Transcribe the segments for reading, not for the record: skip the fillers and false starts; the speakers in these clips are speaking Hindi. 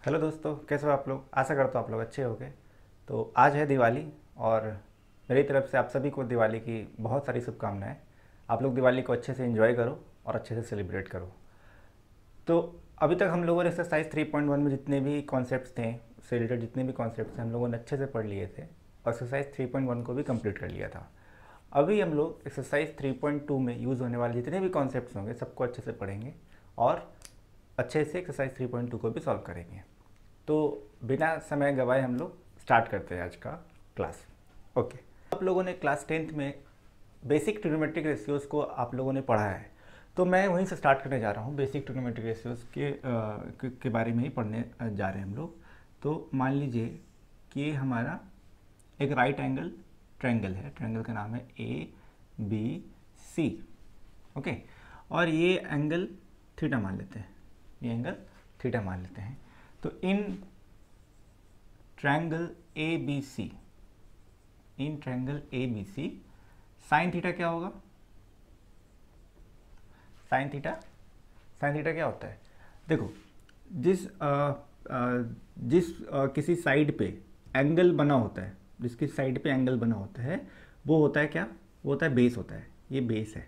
हेलो दोस्तों, कैसे हो आप लोग। आशा करता हूँ आप लोग अच्छे होंगे। तो आज है दिवाली और मेरी तरफ से आप सभी को दिवाली की बहुत सारी शुभकामनाएं। आप लोग दिवाली को अच्छे से एंजॉय करो और अच्छे से सेलिब्रेट करो। तो अभी तक हम लोगों ने एक्सरसाइज 3.1 में जितने भी कॉन्सेप्ट्स थे, उससे रिलेटेड जितने भी कॉन्सेप्ट्स थे, हम लोगों ने अच्छे से पढ़ लिए थे और एक्सरसाइज 3.1 को भी कंप्लीट कर लिया था। अभी हम लोग एक्सरसाइज 3.2 में यूज़ होने वाले जितने भी कॉन्सेप्ट्स होंगे सबको अच्छे से पढ़ेंगे और अच्छे से एक्सरसाइज 3.2 को भी सॉल्व करेंगे। तो बिना समय गवाए हम लोग स्टार्ट करते हैं आज का क्लास। ओके, आप लोगों ने क्लास 10th में बेसिक ट्रिग्नोमेट्रिक रेशियोज़ को आप लोगों ने पढ़ा है, तो मैं वहीं से स्टार्ट करने जा रहा हूँ। बेसिक ट्रिग्नोमेट्रिक रेशियोज़ के बारे में ही पढ़ने जा रहे हैं हम लोग। तो मान लीजिए कि ये हमारा एक राइट एंगल ट्रायंगल है। ट्रायंगल का नाम है ABC। ओके, और ये एंगल थीटा मान लेते हैं, ये एंगल थीटा मान लेते हैं। तो in triangle ABC, in triangle ABC sine theta क्या होगा? साइन थीटा क्या होता है? देखो, किसी साइड पे एंगल बना होता है, जिसकी साइड पे एंगल बना होता है वो होता है क्या? वो होता है बेस होता है। ये बेस है,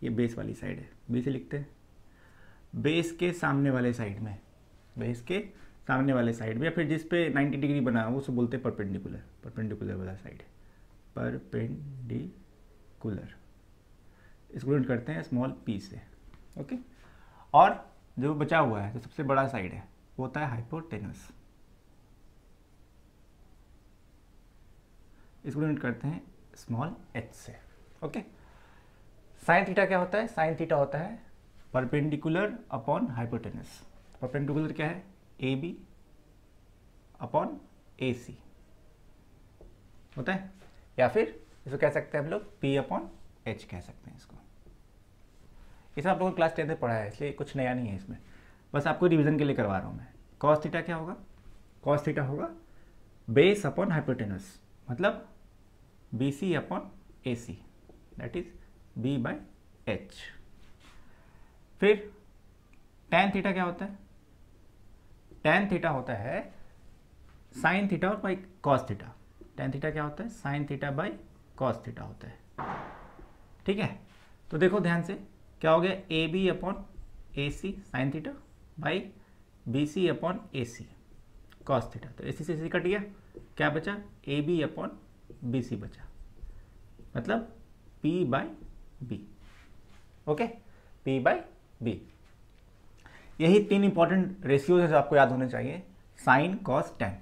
ये बेस वाली साइड है, बी से लिखते हैं। बेस के सामने वाले साइड में, बेस के सामने वाले साइड में, या फिर जिस पे 90 डिग्री बना है वो उसे बोलते हैं परपेंडिकुलर। परपेंडिकुलर वाला साइड, परपेंडिकुलर, इसको यूनिट करते हैं स्मॉल पी से। ओके, और जो बचा हुआ है, जो सबसे बड़ा साइड है, वो होता है हाइपोटेनस। इसको यूनिट करते हैं स्मॉल एच से। ओके, साइन थीटा क्या होता है? साइन थीटा होता है परपेंडिकुलर अपॉन हाइपोटेनस। परपेंडिकुलर क्या है? ए बी अपॉन ए सी होता है, या फिर इसको कह सकते हैं हम लोग पी अपॉन एच कह सकते हैं इसको। इसे आप लोगों ने क्लास 10 में पढ़ा है, इसलिए कुछ नया नहीं है इसमें, बस आपको रिवीजन के लिए करवा रहा हूँ मैं। कॉस थीटा क्या होगा? कॉस थीटा होगा बेस अपॉन हाइपोटेनस, मतलब B C upon A C, that is B by H. फिर टैन थीटा क्या होता है? टैन थीटा होता है sine theta by cos theta. Tan theta क्या होता है? Sine theta by cos theta होता है। ठीक है, तो देखो ध्यान से, क्या हो गया? A B upon A C sine theta by B C upon A C cos theta. तो ए सी से सी कट गया, क्या बचा? A B upon B C बचा, मतलब P by B. Okay, P by B. यही तीन इंपॉर्टेंट रेशियोज है जो आपको याद होने चाहिए, साइन कॉस टैन।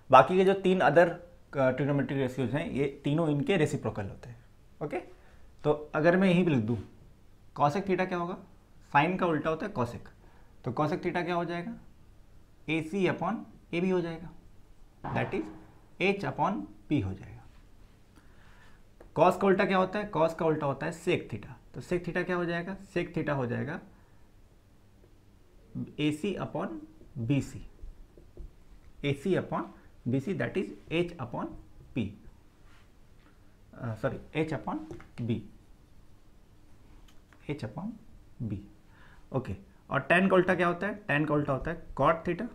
बाकी के जो तीन अदर ट्रिग्नोमेट्रिक रेशियोज हैं, ये तीनों इनके रेसिप्रोकल होते हैं। ओके, तो अगर मैं यहीं पे लिख दूँ, कॉसेक थीटा क्या होगा? साइन का उल्टा होता है कॉसेक, तो कॉसेक थीटा क्या हो जाएगा? A C upon A B हो जाएगा, that is H upon P हो जाएगा। कॉस का उल्टा क्या होता है? कॉस का उल्टा होता है सेक थीटा, तो सेक थीटा क्या हो जाएगा? सेक थीटा हो जाएगा A C upon B C, A C upon B C, that is H upon P, sorry H upon B, H upon B. Okay, और टैन का उल्टा क्या होता है? टैन का उल्टा होता है कॉट थीटा।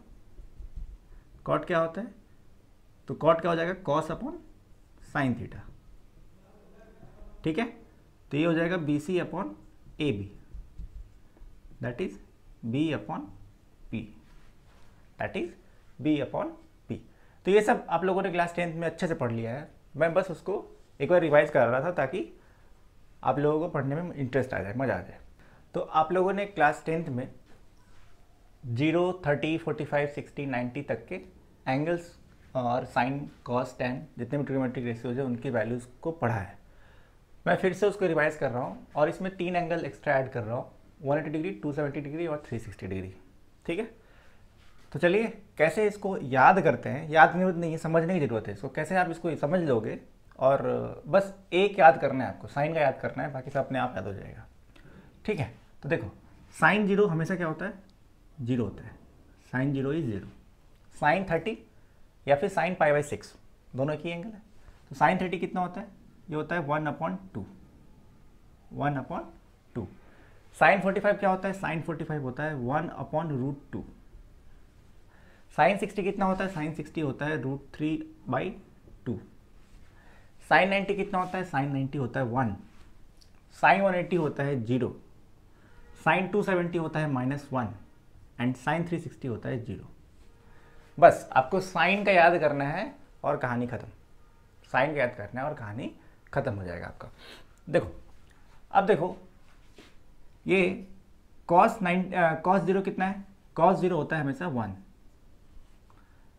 कॉट क्या होता है? तो कॉट क्या हो जाएगा? Cos upon sine theta. ठीक है, तो ये हो जाएगा B C upon A B, that is B upon P, that is B upon P. तो ये सब आप लोगों ने क्लास 10th में अच्छे से पढ़ लिया है, मैं बस उसको एक बार रिवाइज कर रहा था ताकि आप लोगों को पढ़ने में इंटरेस्ट आ जाए, मज़ा आ जाए। तो आप लोगों ने क्लास 10th में 0, 30, 45, 60, 90 तक के एंगल्स और साइन कॉस टैन जितने भी ट्रिग्नोमेट्रिक रेशियोज है उनकी वैल्यूज़ को पढ़ा है। मैं फिर से उसको रिवाइज कर रहा हूँ और इसमें तीन एंगल एक्स्ट्रा ऐड कर रहा हूँ, 180 डिग्री, 270 डिग्री और 360 डिग्री। ठीक है, तो चलिए कैसे इसको याद करते हैं। याद नहीं है, समझने की ज़रूरत है इसको, कैसे आप इसको समझ लोगे। और बस एक याद करना है आपको, साइन का याद करना है, बाकी सब अपने आप याद हो जाएगा। ठीक है, तो देखो साइन 0 हमेशा क्या होता है? 0 होता है। Sign 0 is 0। साइन 30 या फिर साइन पाई बाई 6 दोनों एक ही एंगल है, तो साइन 30 कितना होता है? ये होता है 1/2, 1/2। साइन 45 क्या होता है? साइन 45 होता है 1/√2। साइन 60 कितना होता है? साइन 60 होता है √3/2। साइन 90 कितना होता है? साइन 90 होता है 1। साइन 180 होता है 0। साइन 270 होता है -1 एंड साइन 360 होता है 0। बस आपको साइन का याद करना है और कहानी खत्म। साइन का याद करना है और कहानी खत्म हो जाएगा आपका। देखो अब देखो ये cos 0 कितना है? cos 0 होता है हमेशा 1।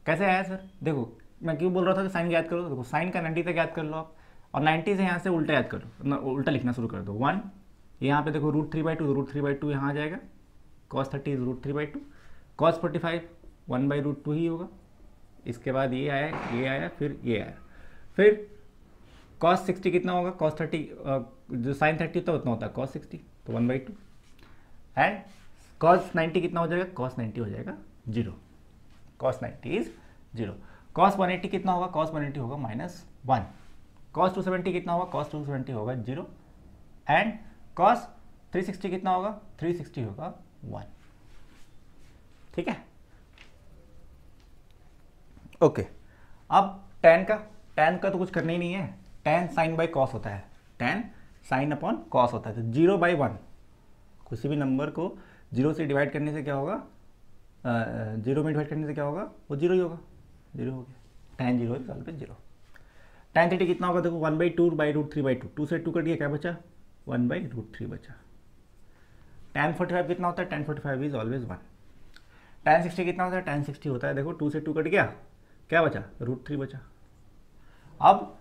कैसे आया सर? देखो मैं क्यों बोल रहा था कि साइन याद करो। देखो साइन का 90 तक याद कर लो आप, और 90 से यहाँ से उल्टा याद करो, उल्टा लिखना शुरू कर दो। 1 यहाँ पे देखो √3/2, √3/2 यहाँ आ जाएगा। cos 30 is √3/2। cos 45 1/√2 ही होगा। इसके बाद ये आया फिर ये आया। फिर cos 60 कितना होगा? cos 30 जो sin 30 था उतना होता है cos 60, तो 1/2। एंड cos 90 कितना हो जाएगा? cos 90 हो जाएगा 0। cos 90 is 0। cos 180 कितना होगा? cos 180 होगा -1। cos 270 कितना होगा? cos 270 होगा 0। एंड cos 360 कितना होगा? 360 होगा 1। ठीक है, ओके। अब tan का तो कुछ करना ही नहीं है। tan sin बाई cos होता है, tan sin अपॉन cos होता है। तो 0/1, किसी भी नंबर को 0 से डिवाइड करने से क्या होगा? 0 में डिवाइड करने से क्या होगा? वो 0 ही होगा, 0 हो गया। tan 0 is always 0। tan 30 कितना होगा? देखो 1/2/√3/2, 2 से 2 कट गया, क्या बचा? 1/√3 बचा। tan 45 कितना होता है? tan 45 is always 1। tan 60 कितना होता है? tan 60 होता है, देखो 2 से 2 कट गया, क्या बचा? √3 बचा। अब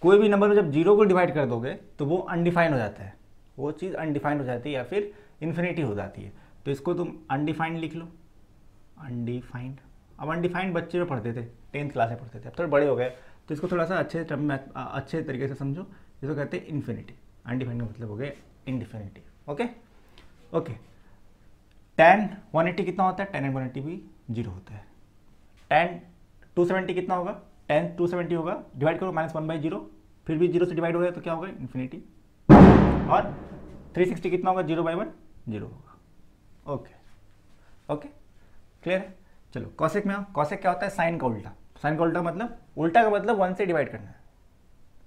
कोई भी नंबर में जब 0 को डिवाइड कर दोगे तो वो अनडिफाइंड हो जाता है, वो चीज़ अनडिफाइंड हो जाती है या फिर इन्फिनिटी हो जाती है। तो इसको तुम अनडिफाइंड लिख लो, अनडिफाइंड। अब अनडिफाइंड बच्चे में पढ़ते थे, 10th क्लास में पढ़ते थे, अब थोड़े बड़े हो गए तो इसको थोड़ा सा अच्छे टर्म में अच्छे तरीके से समझो। इसको कहते हैं इन्फिनिटी। अनडिफाइंड का मतलब हो गया इनडिफिनिटी। Okay okay. tan 180 कितना होता है? tan 180 भी 0 होता है। tan 270 कितना होगा? tan 270 होगा, डिवाइड करो -1/0, फिर भी 0 से डिवाइड हो गया तो क्या होगा? इन्फिनिटी। और 360 कितना होगा? 0/1, 0 होगा। ओके ओके, क्लियर है? चलो कॉसेक में आओ। कॉसेक क्या होता है? साइन का उल्टा। साइन का उल्टा मतलब, उल्टा का मतलब 1 से डिवाइड करना है,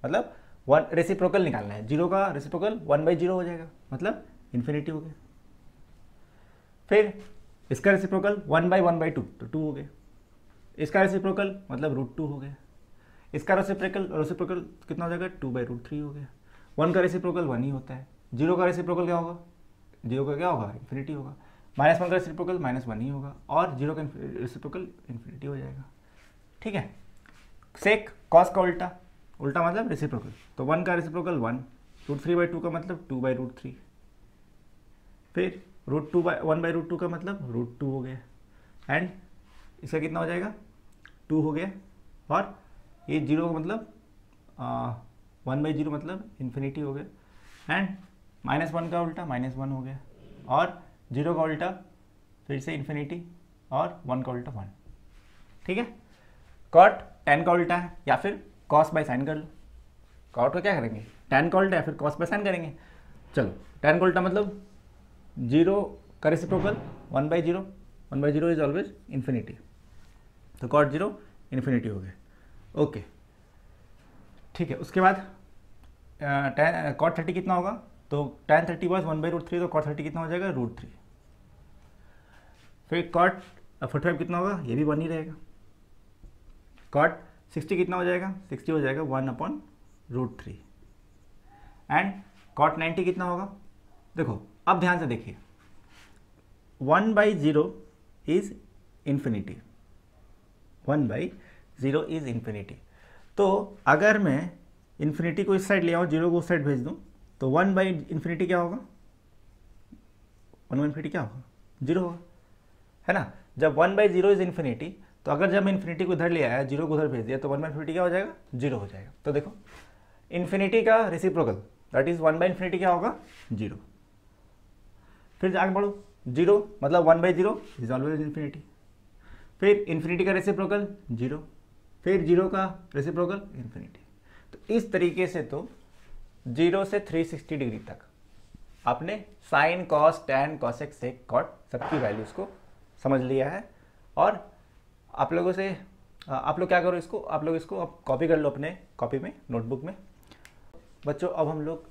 मतलब 1 रेसिप्रोकल निकालना है। 0 का रेसिप्रोकल 1/0 हो जाएगा, मतलब इन्फिनिटी हो गया। फिर इसका रेसिप्रोकल 1/1/2, तो 2 हो गया। इसका रेसिप्रोकल मतलब √2 हो गया। इसका रेसिप्रोकल कितना हो जाएगा? 2/√3 हो गया। 1 का रेसिप्रोकल 1 ही होता है। 0 का रेसिप्रोकल क्या होगा? 0 का क्या होगा? इन्फिनिटी होगा। -1 का रेसिप्रोकल -1 ही होगा, और 0 का रेसिप्रोकल इन्फिनिटी हो जाएगा। ठीक है। सेक कॉस का उल्टा, उल्टा मतलब रेसिप्रोकल, तो 1 का रेसिप्रोकल 1, √3/2 का मतलब 2/√3, फिर √1/√2 का मतलब √2 हो गया। एंड इसका कितना हो जाएगा? 2 हो गया। और ये 0 का मतलब 1/0 मतलब इन्फिनिटी हो गया। एंड -1 का उल्टा -1 हो गया, और 0 का उल्टा फिर से इन्फिनिटी, और 1 का उल्टा 1। ठीक है। कॉट tan का उल्टा है, या फिर cos बाय साइन कर लो। कॉट का क्या करेंगे? tan का उल्टा है, फिर cos बाय साइन करेंगे। चलो tan का उल्टा मतलब 0 का रेसिप्रोकल 1/0, 1/0 इज ऑलवेज इन्फिनिटी, तो cot 0 इन्फिनिटी हो गया। ओके ठीक है। उसके बाद cot 30 कितना होगा? तो tan 30 was 1/√3, तो cot 30 कितना हो जाएगा? √3। फिर cot 45 कितना होगा? ये भी 1 ही रहेगा। cot 60 कितना हो जाएगा? 60 हो जाएगा 1/√3। एंड cot 90 कितना होगा? देखो अब ध्यान से देखिए, 1/0 इज इन्फिनिटी, 1/0 इज इन्फिनिटी। तो अगर मैं इन्फिनिटी को इस साइड ले आऊँ, 0 को उस साइड भेज दूँ, तो 1/∞ क्या होगा? 1/∞ क्या होगा? 0 होगा, है ना। जब 1/0 इज इन्फिनिटी, तो अगर जब मैं इन्फिनिटी को इधर ले आया, 0 को उधर भेज दिया, तो 1/∞ क्या हो जाएगा? 0 हो जाएगा। तो देखो इन्फिनिटी का रेसिप्रोकल दैट इज 1/∞ क्या होगा? 0। फिर आगे बढ़ो, 0 मतलब 1/0 इज ऑलवेज इन्फिनिटी। फिर इन्फिनिटी का रेसिप्रोकल 0, फिर 0 का रेसिप्रोकल इन्फिनिटी। तो इस तरीके से तो 0 से 360 डिग्री तक आपने साइन, कॉस, टैन, कॉसेक, सेक, कॉट सबकी वैल्यूज़ को समझ लिया है। और आप लोगों से आप लोग क्या करो, इसको आप लोग इसको अब कॉपी कर लो अपने कॉपी में, नोटबुक में। बच्चों अब हम लोग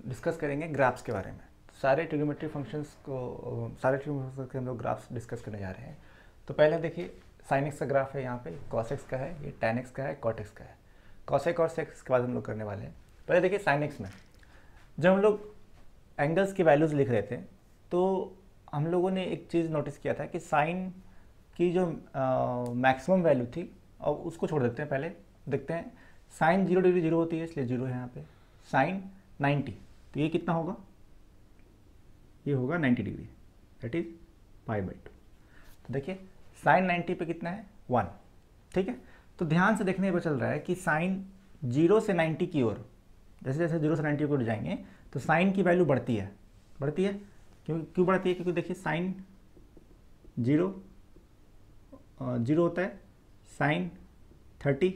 डिस्कस करेंगे ग्राफ्स के बारे में। सारे ट्रिग्नोमेट्री फंक्शंस के हम लोग ग्राफ्स डिस्कस करने जा रहे हैं। तो पहले देखिए साइन एक्स का ग्राफ है, यहाँ पे कॉस एक्स का है, ये टैन एक्स का है, कॉट एक्स का है। कॉसेक और सेक के बाद हम लोग करने वाले हैं। पहले देखिए साइन एक्स में जब हम लोग एंगल्स की वैल्यूज़ लिख रहे थे तो हम लोगों ने एक चीज़ नोटिस किया था कि साइन की जो मैक्सिमम वैल्यू थी, और उसको छोड़ देते हैं, पहले देखते हैं। साइन 0 डिग्री 0 होती है, इसलिए 0 है यहाँ पे। साइन 90, तो ये कितना होगा, ये होगा 90 डिग्री, दैट इज π/2। तो देखिए साइन 90 पे कितना है, 1। ठीक है, तो ध्यान से देखने पर चल रहा है कि साइन 0 से 90 की ओर, जैसे जैसे 0 से 90 की ओर जाएंगे तो साइन की वैल्यू बढ़ती है। क्यों बढ़ती है, क्योंकि देखिए साइन 0 होता है, साइन 30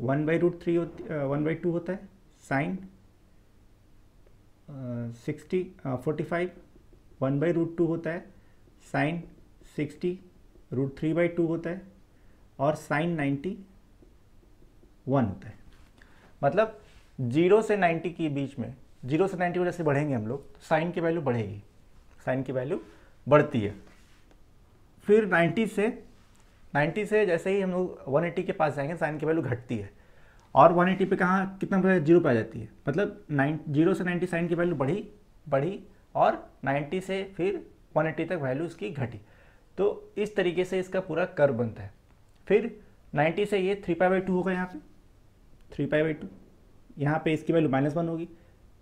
1/√3 1/2 होता है, साइन 45 1/√2 होता है, साइन 60 √3/2 होता है, और साइन 90 1 होता है। मतलब 0 से 90 के बीच में, 0 से 90 वजह से बढ़ेंगे हम लोग, तो साइन की वैल्यू बढ़ेगी, साइन की वैल्यू बढ़ती है। फिर 90 से जैसे ही हम लोग 180 के पास जाएंगे साइन की वैल्यू घटती है, और 180 पे कहाँ कितना पे, 0 पे आ जाती है। मतलब 0 से 90 साइन की वैल्यू बढ़ी और 90 से फिर 180 तक वैल्यू इसकी घटी। तो इस तरीके से इसका पूरा कर्व बनता है। फिर 90 से ये 3π/2 होगा, यहाँ पे 3π/2, यहाँ पे इसकी वैल्यू -1 होगी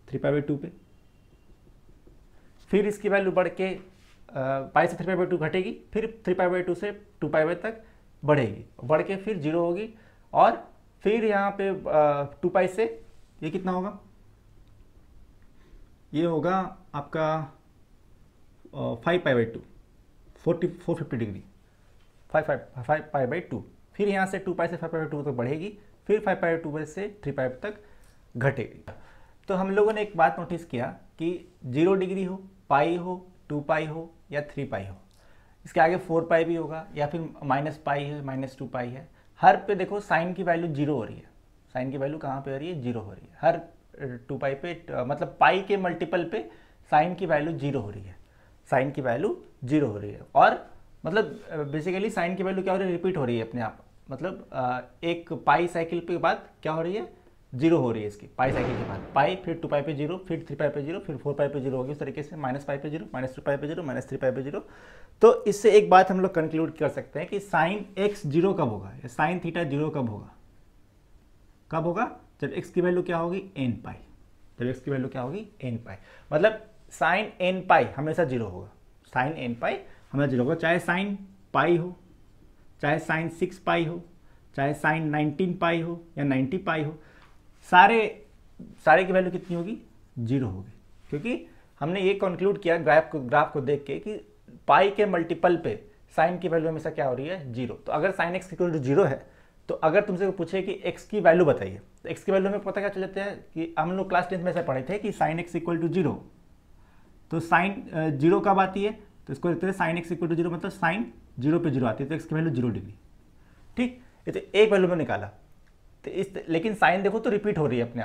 3π/2 पे। फिर इसकी वैल्यू बढ़ के पाई से 3π/2 घटेगी, फिर 3π/2 से 2π तक बढ़ेगी, बढ़ के फिर 0 होगी, और फिर यहाँ पे 2π से ये कितना होगा, ये होगा आपका 5π/2 450 डिग्री 5π/2। फिर यहाँ से 2π से 5π/2 तक बढ़ेगी, फिर 5π/2 से 3π तक घटेगी। तो हम लोगों ने एक बात नोटिस किया कि 0 डिग्री हो, पाई हो, 2π हो या 3π हो, इसके आगे 4π भी होगा, या फिर -π है, -2π है, हर पे देखो साइन की वैल्यू 0 हो रही है। साइन की वैल्यू कहाँ पे हो रही है, 0 हो रही है। हर 2π पे मतलब पाई के मल्टीपल पे साइन की वैल्यू 0 हो रही है, साइन की वैल्यू 0 हो रही है। और मतलब बेसिकली साइन की वैल्यू क्या हो रही है, रिपीट हो रही है अपने आप। मतलब एक पाई साइकिल के बाद क्या हो रही है, 0 हो रही है इसकी, पाई साइकिल के बाद पाई, फिर 2π पे 0, फिर 3π पे 0, फिर 4π पे 0 होगी, उस तरीके से -π पे 0, -2π पे 0, -3π पे 0। तो इससे एक बात हम लोग कंक्लूड कर सकते हैं कि साइन x 0 कब होगा, या साइन थीटा 0 कब होगा, जब x की वैल्यू क्या होगी, nπ। जब x की वैल्यू क्या होगी, nπ। मतलब साइन nπ हमेशा 0 होगा, साइन nπ हमेशा 0 होगा, चाहे साइन पाई हो, चाहे साइन 6π हो, चाहे साइन 19π हो या 90π हो, सारे की वैल्यू कितनी होगी, 0 होगी। क्योंकि हमने ये कंक्लूड किया ग्राफ को देख के कि पाई के मल्टीपल पे साइन की वैल्यू हमेशा क्या हो रही है, 0। तो अगर साइन x इक्वल टू 0 है, तो अगर तुमसे पूछे कि x की वैल्यू बताइए, तो x की वैल्यू में पता क्या चल जाता है कि हम लोग क्लास 10 में से पढ़े थे कि साइन x इक्वल टू 0, तो साइन 0 कब आती है, तो इसको देखते हैं साइन x इक्वल टू 0 मतलब साइन 0 पे 0 आती है, तो x की वैल्यू 0 डिग्री। ठीक, ये तो एक वैल्यू में निकाला। तो लेकिन साइन देखो तो रिपीट हो रही है अपने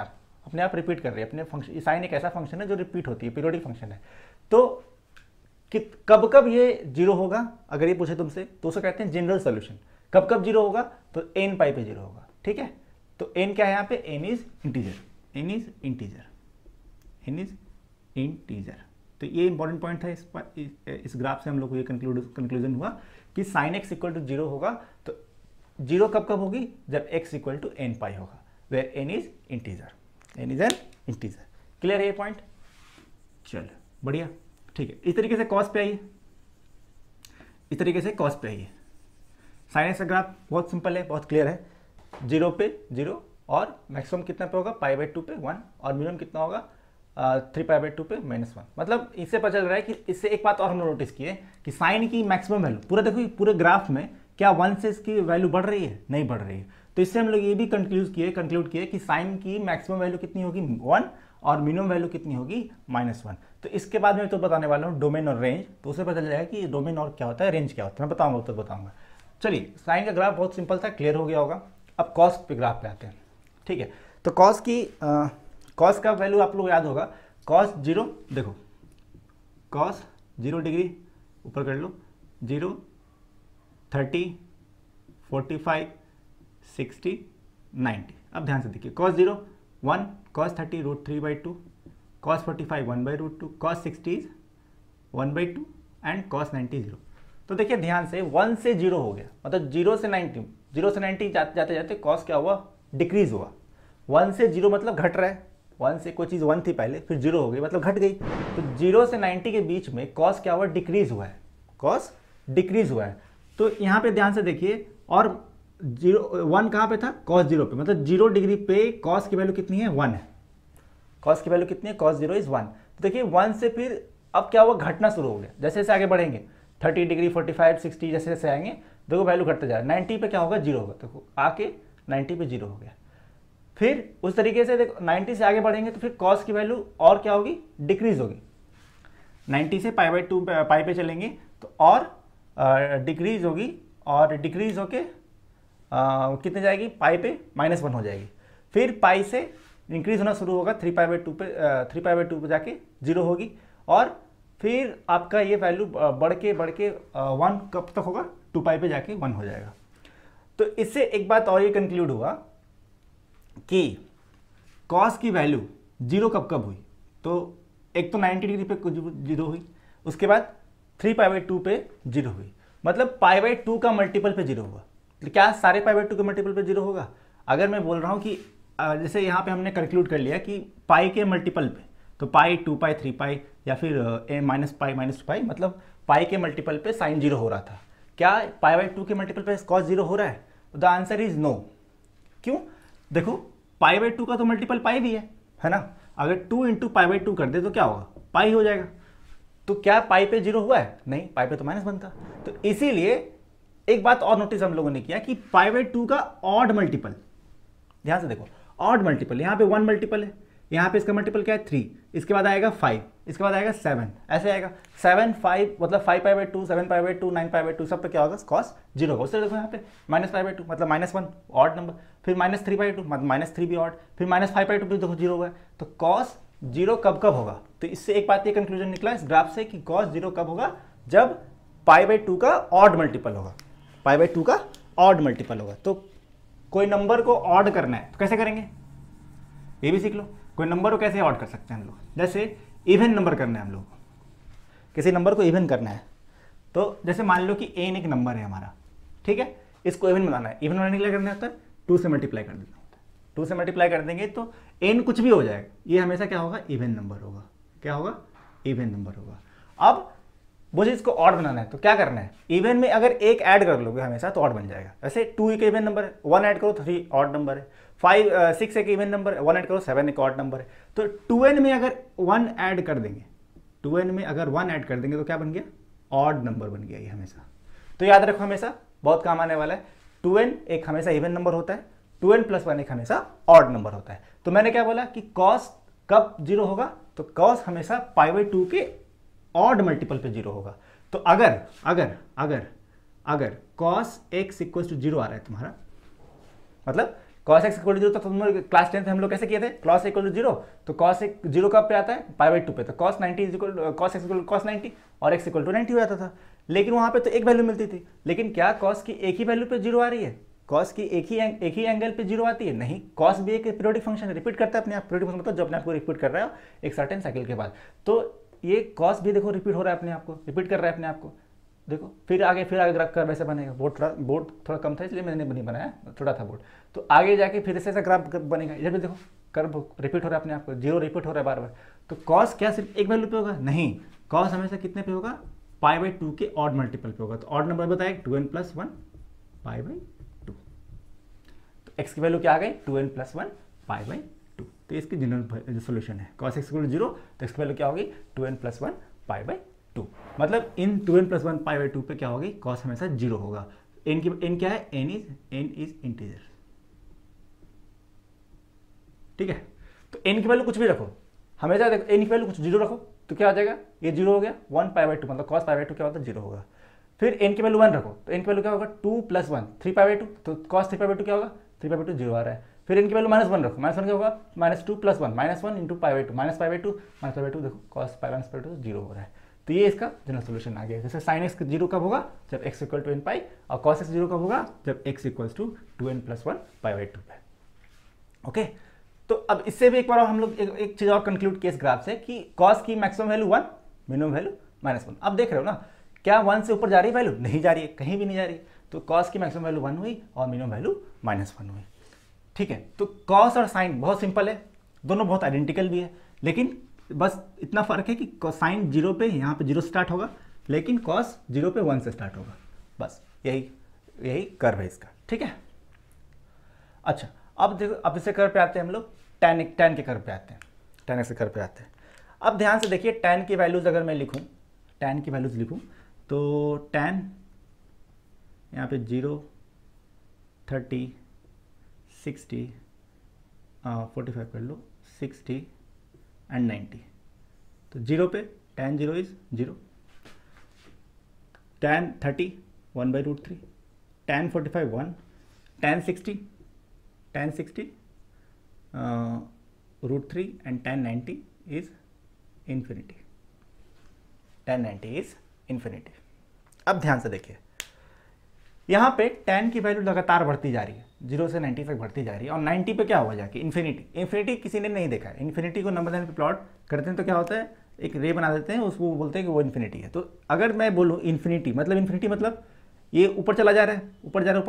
आप रिपीट कर रही है अपने फंक्शन। साइन एक ऐसा फंक्शन है जो रिपीट होती है, पीरियोडिक फंक्शन है। तो कब ये 0 होगा, अगर ये पूछे तुमसे, तो उसे कहते हैं जनरल सोल्यूशन। कब 0 होगा, तो nπ पे 0 होगा। ठीक है, तो n क्या है यहाँ पे, n इज इंटीजर। तो ये इंपॉर्टेंट पॉइंट है इस ग्राफ से हम लोग को ये कंक्लूजन हुआ कि साइन x इक्वल टू 0 होगा। तो 0 कब होगी, जब x इक्वल टू nπ होगा, where n is integer, n is an integer. Clear है ये पॉइंट, चलो बढ़िया। ठीक है, इस तरीके से कॉस पे आइए, साइन एक्स का ग्राफ बहुत सिंपल है, बहुत क्लियर है। 0 पे 0 और मैक्सिमम कितना पे होगा, π/2 पे 1, और मिनिमम कितना होगा 3π/2 पे -1। मतलब इससे पता चल रहा है कि इससे एक बात और हमने नोटिस की है कि साइन की मैक्सिमम वैल्यू पूरा देखो, पूरे ग्राफ में क्या 1 से इसकी वैल्यू बढ़ रही है, नहीं बढ़ रही है। तो इससे हम लोग ये भी कंक्लूड किए कि साइन की मैक्सिमम वैल्यू कितनी होगी, 1, और मिनिमम वैल्यू कितनी होगी, -1। तो इसके बाद मैं तो बताने वाला हूँ डोमेन और रेंज, तो उससे पता चल जाएगा कि डोमेन और क्या होता है, रेंज क्या होता है, मैं बताऊंगा। चलिए साइन का ग्राफ बहुत सिंपल था, क्लियर हो गया होगा। अब कॉस पे ग्राफ पे आते हैं, ठीक है। तो कॉस का वैल्यू आप लोग याद होगा, कॉस 0, देखो कॉस 0 डिग्री ऊपर कर लो, 0, 30, 45, 60, 90। अब ध्यान से देखिए, cos 0 1, cos 30 √3/2, cos 45 1/√2, cos 60 1/2 and cos 90 0। तो देखिए ध्यान से 1 से 0 हो गया, मतलब 0 से 90 जाते जाते कॉस क्या हुआ, डिक्रीज हुआ। 1 से 0 मतलब घट रहा है, 1 से कोई चीज़ 1 थी पहले, फिर 0 हो गई मतलब घट गई। तो 0 से 90 के बीच में कॉस क्या हुआ, डिक्रीज हुआ है, कॉस डिक्रीज हुआ है। तो यहाँ पे ध्यान से देखिए, और 1 कहाँ पे था, कॉस 0 पे, मतलब 0 डिग्री पे कॉस की वैल्यू कितनी है, 1 है। कॉस की वैल्यू कितनी है, कॉस 0 इज 1। तो देखिए 1 से फिर अब क्या हुआ, घटना शुरू हो गया। जैसे जैसे आगे बढ़ेंगे 30 डिग्री 45 60 जैसे जैसे आएंगे, देखो वैल्यू घटते जा रहा है। 90 पे क्या होगा, 0 होगा। देखो आके 90 पे 0 हो गया। फिर उस तरीके से देखो 90 से आगे बढ़ेंगे तो फिर कॉस की वैल्यू और क्या होगी, डिक्रीज होगी। 90 से π/2 पाई पे चलेंगे तो और डिक्रीज होगी, और डिक्रीज होके कितने जाएगी, पाई पे -1 हो जाएगी। फिर पाई से इंक्रीज होना शुरू होगा, 3π/2 पे जाके 0 होगी। और फिर आपका ये वैल्यू बढ़ के 1 कब तक होगा, 2π पे जाके 1 हो जाएगा। तो इससे एक बात और ये कंक्लूड हुआ कि कॉस की वैल्यू 0 कब हुई, तो एक तो 90 डिग्री पे 0 हुई, उसके बाद 3π/2 पे 0 हुई, मतलब π/2 का मल्टीपल पे 0 हुआ। तो क्या सारे π/2 के मल्टीपल पे 0 होगा? अगर मैं बोल रहा हूँ कि जैसे यहाँ पे हमने कंक्लूड कर लिया कि पाई के मल्टीपल पे, तो पाई 2π 3π या फिर -π-2π, मतलब पाई के मल्टीपल पे साइन 0 हो रहा था। क्या π/2 के मल्टीपल पे कॉस 0 हो रहा है? The answer is no. क्यों? देखो π/2 का तो मल्टीपल पाई भी है ना। अगर 2 × π/2 कर दे तो क्या होगा, पाई हो जाएगा। तो क्या पाई पे 0 हुआ है? नहीं, पाई पे तो -1 था। तो इसीलिए एक बात और नोटिस हम लोगों ने किया कि π/2 का ऑड मल्टीपल, ध्यान से देखो, ऑड मल्टीपल, यहाँ पे 1 मल्टीपल है, यहाँ पे इसका मल्टीपल क्या है, 3, इसके बाद आएगा 5, इसके बाद आएगा 7, ऐसे आएगा 7 5, मतलब 5π/2 7π/2 9π/2 सब पे क्या होगा, कॉस 0 होगा। उससे देखो यहाँ पे -π/2 मतलब -1 ऑड नंबर, फिर -3/2 मतलब -3 भी ऑड, फिर -5/2 भी देखो 0 हुआ है। तो कॉस 0 कब होगा? तो इससे एक बात ये कंक्लूजन निकला इस ग्राफ से कि कॉस 0 कब होगा, जब π/2 का ऑड मल्टीपल होगा, π/2 का ऑड मल्टीपल होगा। तो कोई नंबर को ऑड करना है तो कैसे करेंगे, ये भी सीख लो। कोई नंबर को कैसे ऑड कर सकते हैं हम लोग, जैसे इवन नंबर करना है हम लोग को, किसी नंबर को इवन करना है। तो जैसे मान लो कि n एक नंबर है हमारा, ठीक है, इसको इवन बनाना है। इवन बनाने के लिए करना होता है 2 से मल्टीप्लाई कर देना होता है। 2 से मल्टीप्लाई कर देंगे तो n कुछ भी हो जाएगा, ये हमेशा क्या होगा, इवन नंबर होगा। क्या होगा, इवन नंबर होगा। अब मुझे इसको ऑड बनाना है तो क्या करना है, इवन में अगर एक ऐड कर लोगे हमेशा तो ऑड बन जाएगा। ऐसे 2 एक इवन नंबर है, 1 ऐड करो 3 ऑड नंबर है, 6 एक इवन नंबर है, 1 ऐड करो 7 एक ऑड नंबर है। तो 2n में अगर 1 ऐड कर देंगे, 2n में अगर 1 ऐड कर देंगे तो क्या बन गया, ऑड नंबर बन गया ये हमेशा। तो याद रखो, हमेशा बहुत काम आने वाला है। 2n एक हमेशा इवन नंबर होता है, 2n + 1 एक हमेशा ऑड नंबर होता है। तो मैंने क्या बोला कि कॉस कब 0 होगा, तो कॉस हमेशा π/2 के ऑड मल्टीपल पे 0 होगा। तो अगर cos x = 0 आ रहा है तुम्हारा, मतलब cos x = 0, तो तुम क्लास 10 में हम लोग कैसे किए थे, cos x = 0, तो cos x 0 कब पे आता है, π/2 पे। तो cos 90 cos x = cos 90 और x = 90 हो जाता था। लेकिन वहां पे तो एक वैल्यू मिलती थी, लेकिन क्या cos की एक ही वैल्यू पे 0 आ रही है, cos की एक ही एंगल पे 0 आती है? नहीं, cos भी एक पीरियोडिक फंक्शन रिपीट करता है अपने आप। पीरियोडिक फंक्शन मतलब जो अपने आप को रिपीट कर रहा है एक सर्टेन साइकिल के बाद। तो ये cos भी देखो रिपीट हो रहा है अपने आप को, रिपीट कर रहा है अपने आप को। देखो फिर आगे ग्राफ कर्व वैसे बनेगा। बोर्ड थोड़ा कम था इसलिए मैंने नहीं बनाया, छोटा था बोर्ड। तो आगे जाके फिर ऐसा ग्राफ बनेगा। इधर भी देखो कर्व रिपीट हो रहा है अपने आप को, 0 रिपीट हो रहा है बार बार। तो cos क्या सिर्फ एक वैल्यू पे होगा? नहीं, cos हमेशा कितने पे होगा, π/2 के ऑड मल्टीपल पे होगा। तो ऑड नंबर बताया 2n + 1 π/2। तो x की वैल्यू क्या आ गई, 2n + 1 π/2। तो इसकी जनरल सोल्यूशन है cos x = 0, तो x की वैल्यू क्या होगी, 2n + 1 π/2। मतलब इन 2n + 1 π/2 पे क्या होगी, cos हमेशा 0 होगा। n क्या है, n इज इंटीजर, ठीक है। तो n की वैल्यू कुछ भी रखो, हमेशा देखो n की वैल्यू कुछ 0 रखो तो क्या हो जाएगा, ये 0 हो गया, 1 π/2 मतलब cos π/2 क्या होता है, 0 होगा। फिर एन की वैल्यू 1 रखो, तो एन की वैल्यू क्या होगा 2 + 1 3π/2, तो कॉस 3π/2 क्या होगा 3π/2 0 आ रहा है। फिर एन की वैल्यू -1 रखो, -1 क्या होगा -2 + 1 -1 × π/2 -π/2 देखो cos π/2 0 हो रहा है। तो ये इसका जनरल सोल्यूशन आ गया। जैसे sin x 0 कब होगा जब x = nπ, और cos x 0 कब होगा जब x = 2n + 1 π/2 पे। ओके, तो अब इससे भी एक बार हम लोग एक चीज और कंक्लूड किया इस ग्राफ से कि cos की मैक्सिमम वैल्यू 1, मिनिमम वैल्यू -1। अब देख रहे हो ना क्या 1 से ऊपर जा रही है वैल्यू, नहीं जा रही है, कहीं भी नहीं जा रही। तो cos की मैक्सिमम वैल्यू 1 हुई और मिनिमम वैल्यू -1 हुई। ठीक है, तो cos और sin बहुत सिंपल है, दोनों बहुत आइडेंटिकल भी है, लेकिन बस इतना फर्क है कि sin 0 पे यहाँ पे 0 स्टार्ट होगा, लेकिन cos 0 पे 1 से स्टार्ट होगा। बस यही कर्व है इसका। ठीक है, अच्छा अब देखो, अब इसे कर्व पे आते हैं हम लोग, tan के कर्व पे आते हैं, tan x के कर्व पे आते हैं। अब ध्यान से देखिए tan की वैल्यूज अगर मैं लिखूं, tan की वैल्यूज लिखूं तो tan यहाँ पे 0 30 60 45 कर लो 60 एंड 90, तो 0 पे tan 0 is 0, tan 30 1/√3, tan 45 1, tan 60 √3 and tan 90 is infinity, tan 90 is infinity। अब ध्यान से देखिए यहाँ पे tan की वैल्यू लगातार बढ़ती जा रही है, 0 से 90 तक बढ़ती जा रही है, और 90 पे क्या होगा जाके इन्फिनिटी किसी ने नहीं देखा है। इन्फिनिटी को नंबर लाइन पे प्लॉट करते हैं तो क्या होता है, एक रे बना देते हैं, उसको बोलते हैं कि वो इन्फिनिटी है। तो अगर मैं बोलूँ इन्फिनिटी मतलब ये ऊपर चला जा रहा है, ऊपर जा रहा है,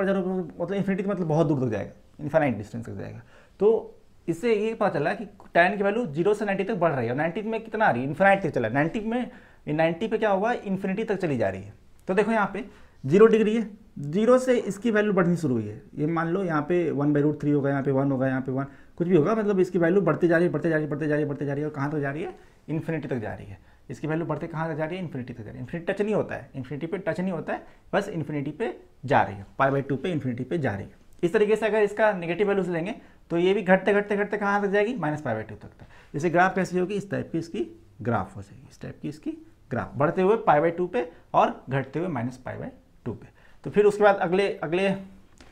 मतलब इन्फिनिटी मतलब बहुत दूर तक जाएगा, इनफाइनाइट डिस्टेंस तक जाएगा। तो इससे ये पता चला कि tan की वैल्यू 0 से 90 तक बढ़ रही है, और 90 में कितना आ रही है, इन्फाइनाइट तक चला, 90 पे क्या होगा इन्फिनिटी तक चली जा रही है। तो देखो यहाँ पे 0 डिग्री है, 0 से इसकी वैल्यू बढ़नी शुरू हुई है, ये मान लो यहाँ पे 1/√3 होगा, यहाँ पे 1 होगा, यहाँ पे 1 कुछ भी होगा, मतलब इसकी वैल्यू बढ़ती जा रही है, और कहाँ तक जा रही है, इन्फिनिटी तक जा रही है। इसकी वैल्यू बढ़ते कहाँ तक जा रही है, इन्फिनिटी तक जा रही है। इन्फिनिटी टच नहीं होता है, इन्फिनिटी पे टच नहीं होता है, बस इन्फिनिटी पे जा रही है, π/2 पे इन्फिनिटी पे जा रही है। इस तरीके से अगर इसका नेगेटिव वैल्यूज लेंगे तो ये भी घटते कहाँ तक जाएगी, -π/2 तक। जैसे ग्राफ कैसी होगी, इस टाइप की इसकी ग्राफ हो जाएगी, इस टाइप की इसकी ग्राफ, बढ़ते हुए π/2 पे और घटते हुए -π/2 पे। तो फिर उसके बाद अगले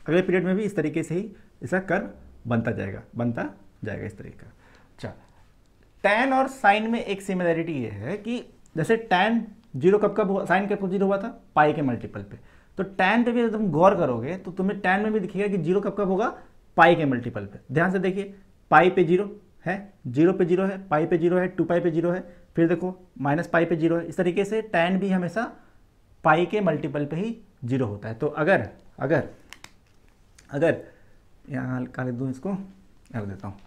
पीरियड में भी इस तरीके से ही इसका कर्व बनता जाएगा इस तरीके का। अच्छा, tan और sin में एक सिमिलरिटी ये है कि जैसे tan 0 कब हुआ, sin कब 0 हुआ था, पाई के मल्टीपल पे। तो tan पे भी तुम गौर करोगे तो तुम्हें tan में भी दिखेगा कि 0 कब होगा, पाई के मल्टीपल पे। ध्यान से देखिए, पाई पे 0 है, 0 पे 0 है, पाई पे 0 है, 2π पे 0 है, फिर देखो -π पे 0 है। इस तरीके से tan भी हमेशा पाई के मल्टीपल पे ही 0 होता है। तो अगर यहाँ हल्का लिख दूँ, इसको लिख देता हूँ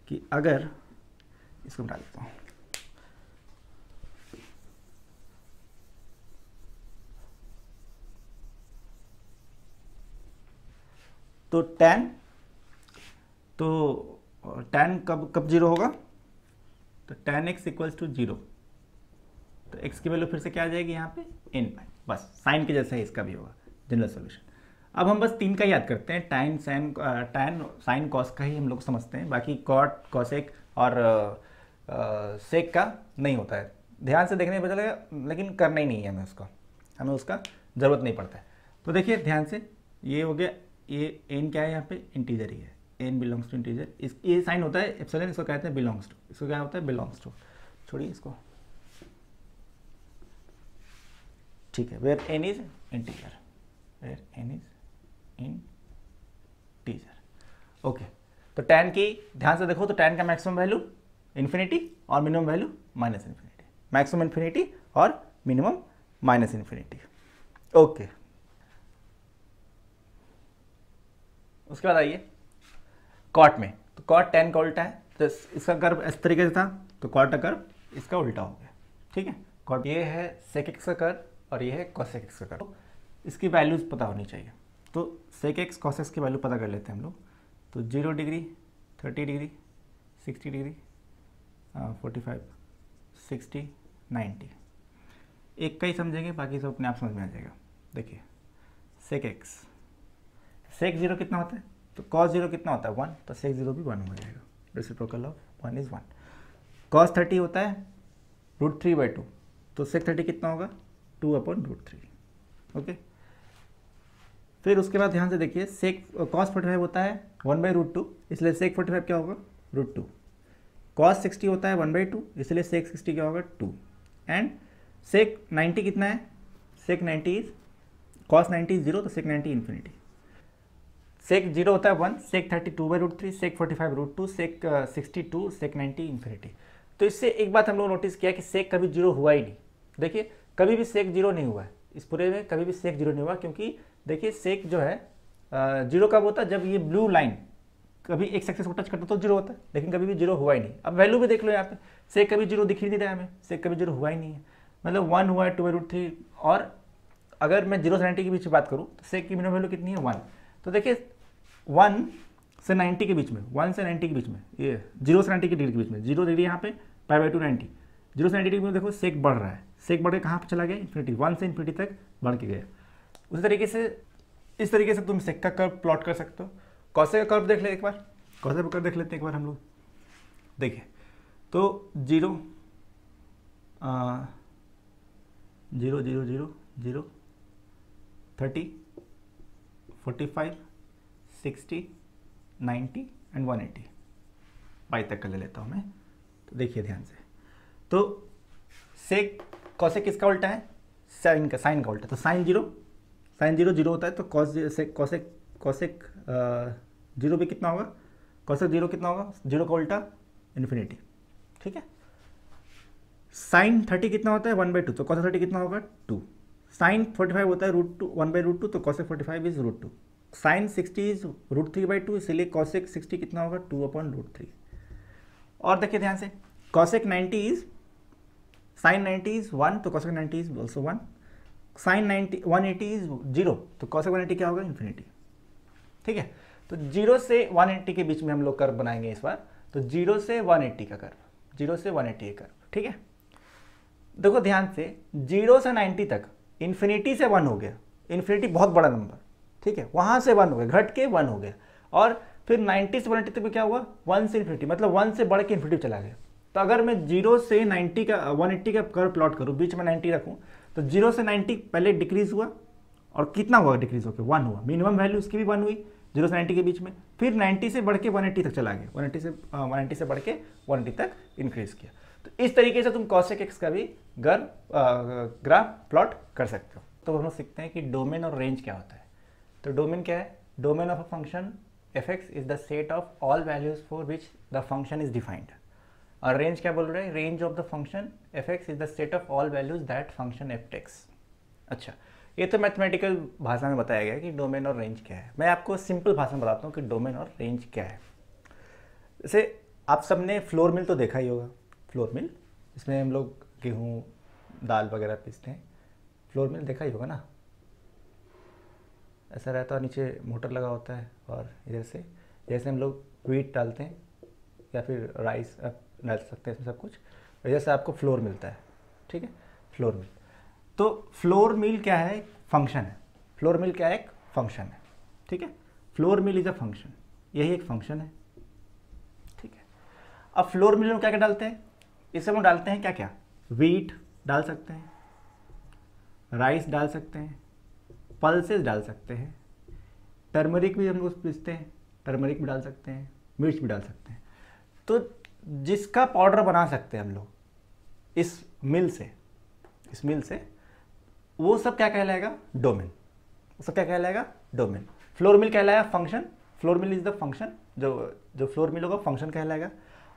कि अगर इसको बता देता हूँ, तो tan कब 0 होगा, तो tan x = 0, तो x की वैल्यू फिर से क्या आ जाएगी यहाँ पे nπ, बस साइन के जैसा ही इसका भी होगा जनरल सॉल्यूशन। अब हम बस 3 का याद करते हैं, tan sin cos का ही हम लोग समझते हैं, बाकी cot cosec और sec का नहीं होता है। ध्यान से देखने में पता चलेगा, लेकिन करना ही नहीं है हमें उसका ज़रूरत नहीं पड़ता है। तो देखिए ध्यान से, ये हो गया, ये n क्या है यहाँ पे, इंटीजर ही है, n बिलोंग्स टू इंटीजर। ये साइन होता है एप्सिलॉन, इसको कहते हैं बिलोंग्स टू, इसको क्या होता है बिलोंग्स टू, छोड़िए इसको, ठीक है। Where n is integer, okay. तो tan की ध्यान से देखो, तो tan का मैक्सिमम वैल्यू इन्फिनिटी और मिनिमम वैल्यू -∞, मैक्सिमम इन्फिनिटी और मिनिमम -∞। ओके, उसके बाद आइए कॉट में, तो कॉट tan का उल्टा है, तो इसका कर्व इस तरीके से था, तो कॉट का कर्व इसका उल्टा हो गया। ठीक है, कॉट ये है sec x का कर्व और ये है cosec x का कर्व, इसकी वैल्यूज पता होनी चाहिए। तो sec x cos x की वैल्यू पता कर लेते हैं हम लोग। तो 0 डिग्री, 30 डिग्री, 60 डिग्री, 45, 60, 90, एक का ही समझेंगे, बाकी सब अपने आप समझ में आ जाएगा। देखिए sec x, sec 0 कितना होता है, तो cos 0 कितना होता है 1, तो sec 0 भी 1 हो जाएगा, रेसिप्रोकल ऑफ 1 इज 1। cos 30 होता है √3/2, तो sec 30 कितना होगा 2/√3, ओके। फिर उसके बाद ध्यान से देखिए, सेक कॉस 45 होता है 1/√2, इसलिए सेक 45 क्या होगा, √2। कॉस 60 होता है 1/2, इसलिए सेक 60 क्या होगा, 2। एंड सेक 90 कितना है, सेक 90 इज कॉस 90 इज 0, तो सेक 90 इन्फिनिटी। सेक 0 होता है 1, सेक 30 2/√3, सेक 45 √2, सेक 62, सेक 90 इन्फिनिटी। तो इससे एक बात हम लोग नोटिस किया कि सेक कभी 0 हुआ ही नहीं। देखिए कभी भी सेक 0 नहीं हुआ है, इस पूरे में कभी भी सेक 0 नहीं हुआ, क्योंकि देखिए सेक जो है 0 कब होता है, जब ये ब्लू लाइन कभी एक एक्सिस को टच करता तो 0 होता है, लेकिन कभी भी 0 हुआ ही नहीं। अब वैल्यू भी देख लो यहाँ पे, सेक कभी 0 दिख ही नहीं रहा है हमें, सेक कभी 0 हुआ ही नहीं है, मतलब 1 हुआ है 2/√3। और अगर मैं 0 से 90 के बीच में बात करूँ तो सेक की मिनिमम वैल्यू कितनी है, 1। तो देखिए 1 से 90 के बीच में, 1 से 90 के बीच में, ये 0 से 90 के डिग्री के बीच में, 0 डिग्री यहाँ पे π/2 90, 0 से 90 डिग्री में देखो सेक बढ़ रहा है, सेक बढ़ के कहाँ पे चला गया, इन्फिनिटी, 1 से इन्फिनिटी तक बढ़ के गया। उसी तरीके से इस तरीके से तुम सेक का कर्व प्लॉट कर सकते हो। कॉसेक का कर्व देख ले एक बार, कॉसेक का कर्व देख लेते हैं एक बार हम लोग। देखिए तो 0 0 0 0 0 30 45 60 90 एंड 180 बाई तक का ले लेता हूँ मैं। तो देखिए ध्यान से, तो सेक कॉसेक किसका उल्टा है, साइन का, साइन का उल्टा। तो साइन 0 0 होता है, तो कॉसेक 0 भी कितना होगा, कॉसेक 0 कितना होगा, 0 का उल्टा इन्फिनिटी, ठीक है। साइन 30 कितना होता है, 1/2, तो कॉसेक 30 कितना होगा, 2। साइन 45 होता है √2 1/√2, तो कॉसेक 45 इज √2। साइन 60 इज √3/2, इसलिए कॉसेक 60 कितना होगा, 2/√3। और देखिए ध्यान से, कॉसेक 90 इज, साइन 90 इज 1, तो cosec 90 is also 1। Sine 180 is 0, तो कॉसेक 180 क्या होगा, इन्फिनिटी, ठीक है। तो 0 से 180 के बीच में हम लोग कर्व बनाएंगे इस बार। तो 0 से 180 का कर्व, 0 से 180 का कर्व, ठीक है। देखो ध्यान से, 0 से 90 तक इन्फिनिटी से 1 हो गया, इन्फिनिटी बहुत बड़ा नंबर, ठीक है, वहाँ से 1 हो गया, घट के 1 हो गया। और फिर 90 से 180 तक में क्या हुआ, 1 से इन्फिनिटी, मतलब 1 से बढ़ के इन्फिनिटी चला गया। तो अगर मैं 0 से 90 का 180 का कर्व प्लॉट करूँ, बीच में 90 रखूँ, तो 0 से 90 पहले डिक्रीज हुआ, और कितना हुआ डिक्रीज होकर, 1 हुआ, मिनिमम वैल्यू उसकी भी 1 हुई 0 से 90 के बीच में। फिर 90 से बढ़ के 180 तक चला गया, 180 से बढ़ के 180 तक इंक्रीज किया। तो इस तरीके से तुम कॉसेक एक्स का भी ग्राफ प्लॉट कर सकते हो। तो हम लोग सीखते हैं कि डोमेन और रेंज क्या होता है। तो डोमेन क्या है, domain of a function F X is the set of all values for which the function is defined. और रेंज क्या बोल रहे हैं, range of the function F X is the set of all values that function F takes. अच्छा, ये तो मैथमेटिकल भाषा में बताया गया कि डोमेन और रेंज क्या है। मैं आपको सिंपल भाषा में बताता हूँ कि डोमेन और रेंज क्या है। जैसे आप सबने फ्लोर मिल तो देखा ही होगा, फ्लोर मिल, इसमें हम लोग गेहूँ दाल वगैरह पीसते हैं, फ्लोर मिल देखा ही होगा ना। ऐसा रहता है, नीचे मोटर लगा होता है, और इधर से जैसे हम लोग व्हीट डालते हैं या फिर राइस डाल सकते हैं, इसमें सब कुछ, जैसे आपको फ्लोर मिलता है, ठीक है, फ्लोर मिल। तो फ्लोर मिल क्या है, फंक्शन है। फ्लोर मिल क्या है, एक फंक्शन है, ठीक है। Flour mill is a function, यही एक फंक्शन है, ठीक है। अब फ्लोर मिल में क्या क्या डालते हैं, इसमें हम डालते हैं क्या क्या, व्हीट डाल सकते हैं, राइस डाल सकते हैं, पल्सेस डाल सकते हैं, टर्मरिक भी हम लोग पीसते हैं, टर्मरिक भी डाल सकते हैं, मिर्च भी डाल सकते हैं। तो जिसका पाउडर बना सकते हैं हम लोग इस मिल से, वो सब क्या कहलाएगा, डोमेन। वो सब क्या कहलाएगा, डोमेन। फ्लोर मिल कहलाएगा function, flour mill is the function, जो फ्लोर मिल होगा फंक्शन कहलाएगा।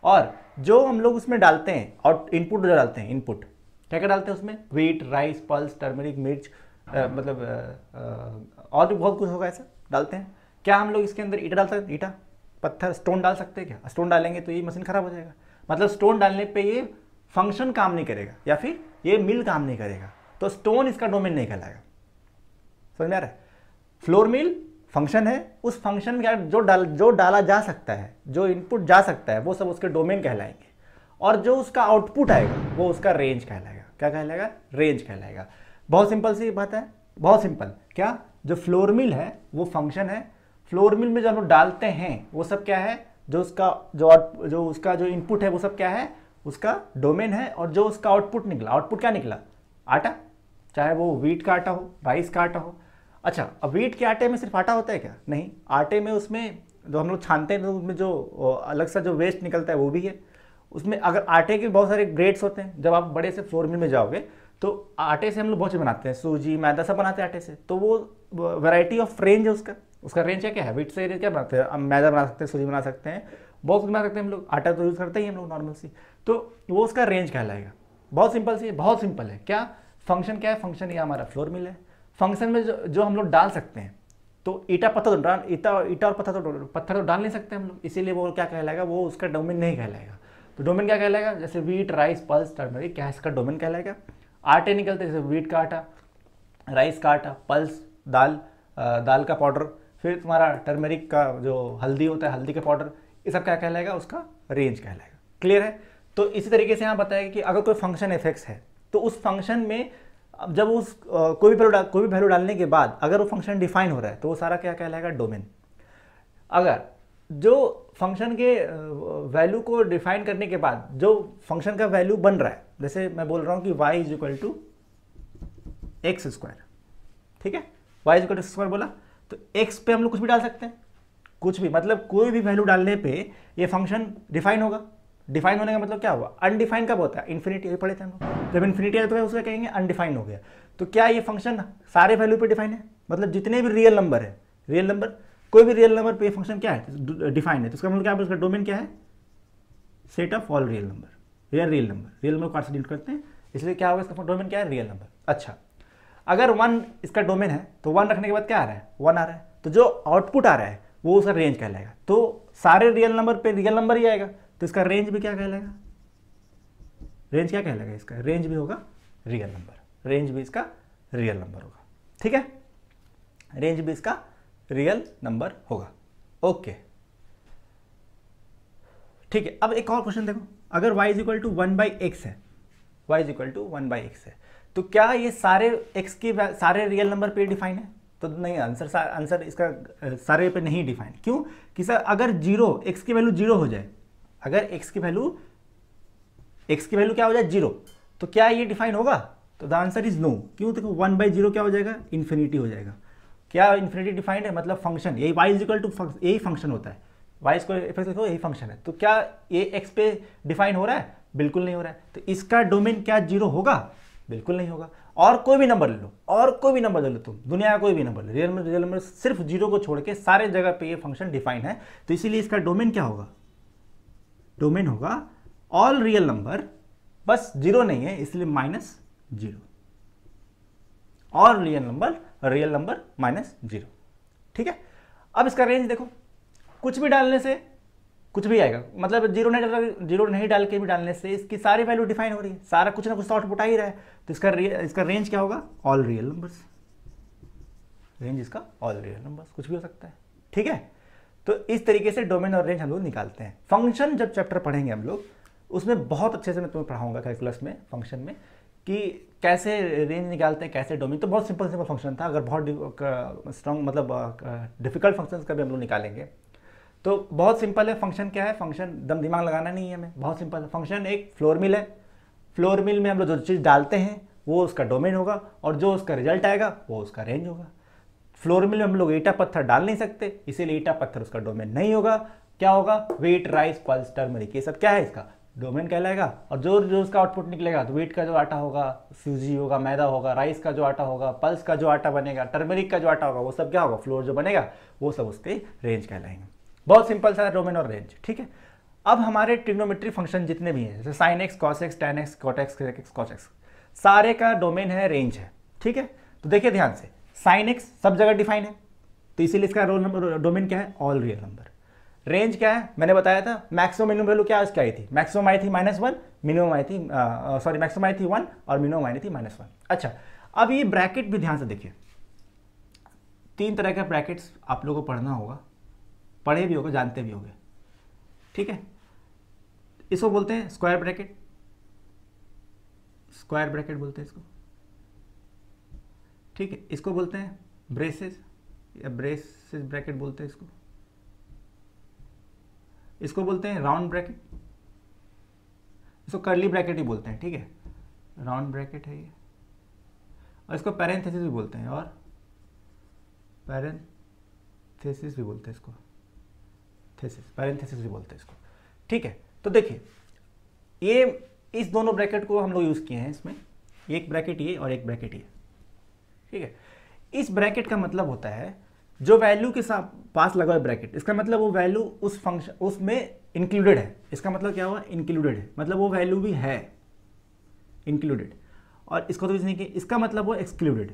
और जो हम लोग उसमें डालते हैं, और इनपुट जो डालते हैं, इनपुट क्या क्या डालते हैं उसमें, व्हीट, राइस, पल्स, टर्मरिक, मिर्च, और भी बहुत कुछ होगा ऐसा डालते हैं। क्या हम लोग इसके अंदर ईटा डाल सकते हैं, ईटा, पत्थर, स्टोन डाल सकते हैं क्या? स्टोन डालेंगे तो ये मशीन खराब हो जाएगा, मतलब स्टोन डालने पे ये फंक्शन काम नहीं करेगा, या फिर ये मिल काम नहीं करेगा, तो स्टोन इसका डोमेन नहीं कहलाएगा। समझ में आ रहा है? फ्लोर मिल फंक्शन है, उस फंक्शन में क्या जो डाला जा सकता है, जो इनपुट जा सकता है, वो सब उसके डोमेन कहलाएंगे। और जो उसका आउटपुट आएगा वो उसका रेंज कहलाएगा। क्या कहलाएगा? रेंज कहलाएगा। बहुत सिंपल सी बात है, बहुत सिंपल। क्या? जो फ्लोर मिल है वो फंक्शन है, फ्लोर मिल में जो हम लोग डालते हैं वो सब क्या है, जो उसका जो इनपुट है वो सब क्या है, उसका डोमेन है। और जो उसका आउटपुट निकला, आउटपुट क्या निकला? आटा, चाहे वो व्हीट का आटा हो, राइस का आटा हो। अच्छा, अब व्हीट के आटे में सिर्फ आटा होता है क्या? नहीं, आटे में उसमें जो हम लोग छानते हैं तो उसमें जो अलग सा जो वेस्ट निकलता है वो भी है। उसमें अगर आटे के बहुत सारे ग्रेड्स होते हैं, जब आप बड़े से फ्लोर मिल में जाओगे तो आटे से हम लोग बहुत चीज़ बनाते हैं, सूजी मैदा सब बनाते हैं आटे से, तो वो वैरायटी ऑफ रेंज है उसका रेंज क्या है? व्हीट से क्या बनाते हैं? मैदा बना सकते हैं, सूजी बना सकते हैं, बहुत कुछ बना सकते हैं हम लोग, आटा तो यूज़ करते ही हम लोग नॉर्मल सी, तो वो उसका रेंज कहलाएगा। बहुत सिंपल सी, बहुत सिंपल है। क्या फंक्शन क्या है? फंक्शन ये हमारा फ्लोर मिल है। फंक्शन में जो हम लोग डाल सकते हैं, तो ईटा और पत्थर तो डाल नहीं सकते हम लोग, इसीलिए वो क्या कहलाएगा? वो उसका डोमेन नहीं कहलाएगा। तो डोमेन क्या कहलाएगा? जैसे व्हीट, राइस, पल्स, टर्मरिक, क्या इसका डोमेन कहलाएगा? आटे निकलते जैसे व्हीट का आटा, राइस का आटा, पल्स दाल का पाउडर, फिर तुम्हारा टर्मरिक का जो हल्दी होता है, हल्दी का पाउडर, ये सब क्या कहलाएगा? उसका रेंज कहलाएगा। क्लियर है? तो इसी तरीके से यहाँ बताएगा कि अगर कोई फंक्शन एफ है तो उस फंक्शन में अब जब उस कोई भी वैल्यू डालने के बाद अगर वो फंक्शन डिफाइन हो रहा है तो वो सारा क्या कहलाएगा? डोमेन। अगर जो फंक्शन के वैल्यू को डिफाइन करने के बाद जो फंक्शन का वैल्यू बन रहा है, जैसे मैं बोल रहा हूँ कि y is equal to X square, ठीक है, y is equal to square बोला, तो x पे हम लोग कुछ भी डाल सकते हैं, कुछ भी, मतलब कोई भी वैल्यू डालने पे ये फंक्शन डिफाइन होगा। डिफाइन होने का मतलब क्या हुआ? अनडिफाइन कब होता है? इन्फिनिटी, ये पढ़े थे हम लोग। जब इन्फिनिटी है तो उसका कहेंगे अनडिफाइन हो गया। तो क्या ये फंक्शन सारे वैल्यू पे डिफाइन है? मतलब जितने भी रियल नंबर है, रियल नंबर, कोई भी रियल नंबर पे ये फंक्शन क्या है? डिफाइन है। तो इसका मतलब क्या है? उसका डोमेन क्या है? Set of all real number. Real number card से डील करते हैं, इसलिए क्या होगा? इसका डोमेन क्या है? Real number. अच्छा, अगर 1 इसका डोमेन है तो 1 रखने के बाद क्या आ रहा है? 1 आ रहा है, तो जो आउटपुट आ रहा है वो उसका रेंज कहलाएगा। तो सारे रियल नंबर पे रियल नंबर ही आएगा, तो इसका रेंज भी क्या कहलाएगा? रेंज क्या कहलाएगा? इसका रेंज भी होगा रियल नंबर। रेंज भी इसका रियल नंबर होगा, ठीक है, रेंज भी इसका रियल नंबर होगा। ओके, ठीक है। अब एक और क्वेश्चन देखो, अगर y is equal to 1/x है, y is equal to 1/x है, तो क्या ये सारे x के सारे रियल नंबर पे डिफाइन है? तो नहीं, आंसर इसका सारे पे नहीं डिफाइन। क्यों? कि सर अगर x की वैल्यू 0 हो जाए, अगर x की वैल्यू क्या हो जाए? 0, तो क्या ये डिफाइन होगा? तो द आंसर इज नो। क्यों? देखो 1/0 क्या हो जाएगा? इन्फिनिटी हो जाएगा। क्या इन्फिनिटी डिफाइंड है? मतलब फंक्शन यही y इज इक्वल टू यही फंक्शन होता है, y स्क्वायर देखो यही फंक्शन है, तो क्या ये x पे डिफाइन हो रहा है? बिल्कुल नहीं हो रहा है। तो इसका डोमेन क्या 0 होगा? बिल्कुल नहीं होगा। और कोई भी नंबर ले लो, और कोई भी नंबर ले लो तुम, दुनिया का कोई भी नंबर, रियल नंबर सिर्फ 0 को छोड़ के सारे जगह पे ये फंक्शन डिफाइन है, तो इसीलिए इसका डोमेन क्या होगा? डोमेन होगा ऑल रियल नंबर, बस 0 नहीं है इसलिए -0। ऑल रियल नंबर -0, ठीक है। अब इसका रेंज देखो, कुछ भी डालने से कुछ भी आएगा, मतलब 0 नहीं डाल के भी डालने से इसकी सारी वैल्यू डिफाइन हो रही है, सारा कुछ ना कुछ तो आउटपुट आ ही रहा है, तो इसका रेंज क्या होगा? All real numbers. रेंज इसका ऑल रियल नंबर्स, कुछ भी हो सकता है, ठीक है। तो इस तरीके से डोमेन और रेंज हम लोग निकालते हैं। फंक्शन जब चैप्टर पढ़ेंगे हम लोग, उसमें बहुत अच्छे से मैं तुम्हें पढ़ाऊंगा कैलकुलस में, फंक्शन में, कि कैसे रेंज निकालते हैं, कैसे डोमेन। तो बहुत सिंपल फंक्शन था। अगर बहुत स्ट्रॉन्ग मतलब डिफिकल्ट फंक्शंस का भी हम लोग निकालेंगे तो बहुत सिंपल है। फंक्शन क्या है? फंक्शन दम दिमाग लगाना नहीं है हमें, बहुत सिंपल है। फंक्शन एक फ्लोर मिल है, फ्लोर मिल में हम लोग जो चीज़ डालते हैं वो उसका डोमेन होगा, और जो उसका रिजल्ट आएगा वो उसका रेंज होगा। फ्लोर मिल में हम लोग ईटा पत्थर डाल नहीं सकते, इसीलिए ईटा पत्थर उसका डोमेन नहीं होगा। क्या होगा? व्हीट, राइस, पल्स, टर्मरिक, ये सब क्या है? इसका डोमेन कहलाएगा। और जो उसका आउटपुट निकलेगा, तो व्हीट का जो आटा होगा, सूजी होगा, मैदा होगा, राइस का जो आटा होगा, पल्स का जो आटा बनेगा, टर्मरिक का जो आटा होगा, वो सब क्या होगा? फ्लोर जो बनेगा वो सब उसके रेंज कहलाएंगे। बहुत सिंपल सा डोमेन और रेंज, ठीक है। अब हमारे ट्रिग्नोमेट्री फंक्शन जितने भी हैं, जैसे sine X, cos X, tan X, cot X, sec X, cos X, सारे का डोमेन है, रेंज है, ठीक है। तो देखिए ध्यान से, साइन एक्स सब जगह डिफाइन है, तो इसीलिए इसका डोमेन क्या है? All real number. रेंज क्या है? मैंने बताया था, मैक्सिमम मिनिमम वैल्यू क्या आई थी? मैक्सिमम आई थी -1, मिनिमम आई थी मैक्सिमम आई थी 1 और मिनिमम आई थी -1। अच्छा, अब ये ब्रैकेट भी ध्यान से देखिए, 3 तरह के ब्रैकेट्स आप लोगों को पढ़ना होगा, पढ़े भी होगा, जानते भी होंगे, ठीक है। इसको बोलते हैं स्क्वायर ब्रैकेट, स्क्वायर ब्रैकेट बोलते हैं इसको, ठीक है। इसको बोलते हैं ब्रेसेस या ब्रेसेस ब्रैकेट बोलते हैं इसको। इसको बोलते हैं राउंड ब्रैकेट, इसको कर्ली ब्रैकेट ही बोलते हैं, ठीक है। राउंड ब्रैकेट है ये, और इसको पैरेंथेसिस भी बोलते हैं, और पैरेंथेसिस भी बोलते हैं इसको, पैरेंथेसिस भी बोलते हैं इसको। ठीक है, तो देखिए ये इस दोनों ब्रैकेट को हम लोग यूज़ किए हैं इसमें, एक ब्रैकेट ये और एक ब्रैकेट ये। ठीक है, इस ब्रैकेट का मतलब होता है जो वैल्यू के साथ पास लगा हुआ ब्रैकेट, इसका मतलब वो वैल्यू उस फंक्शन उसमें इंक्लूडेड है। इसका मतलब क्या हुआ, इंक्लूडेड है, मतलब वो वैल्यू भी है इंक्लूडेड। और इसको तो नहीं कि इसका मतलब वो एक्सक्लूडेड,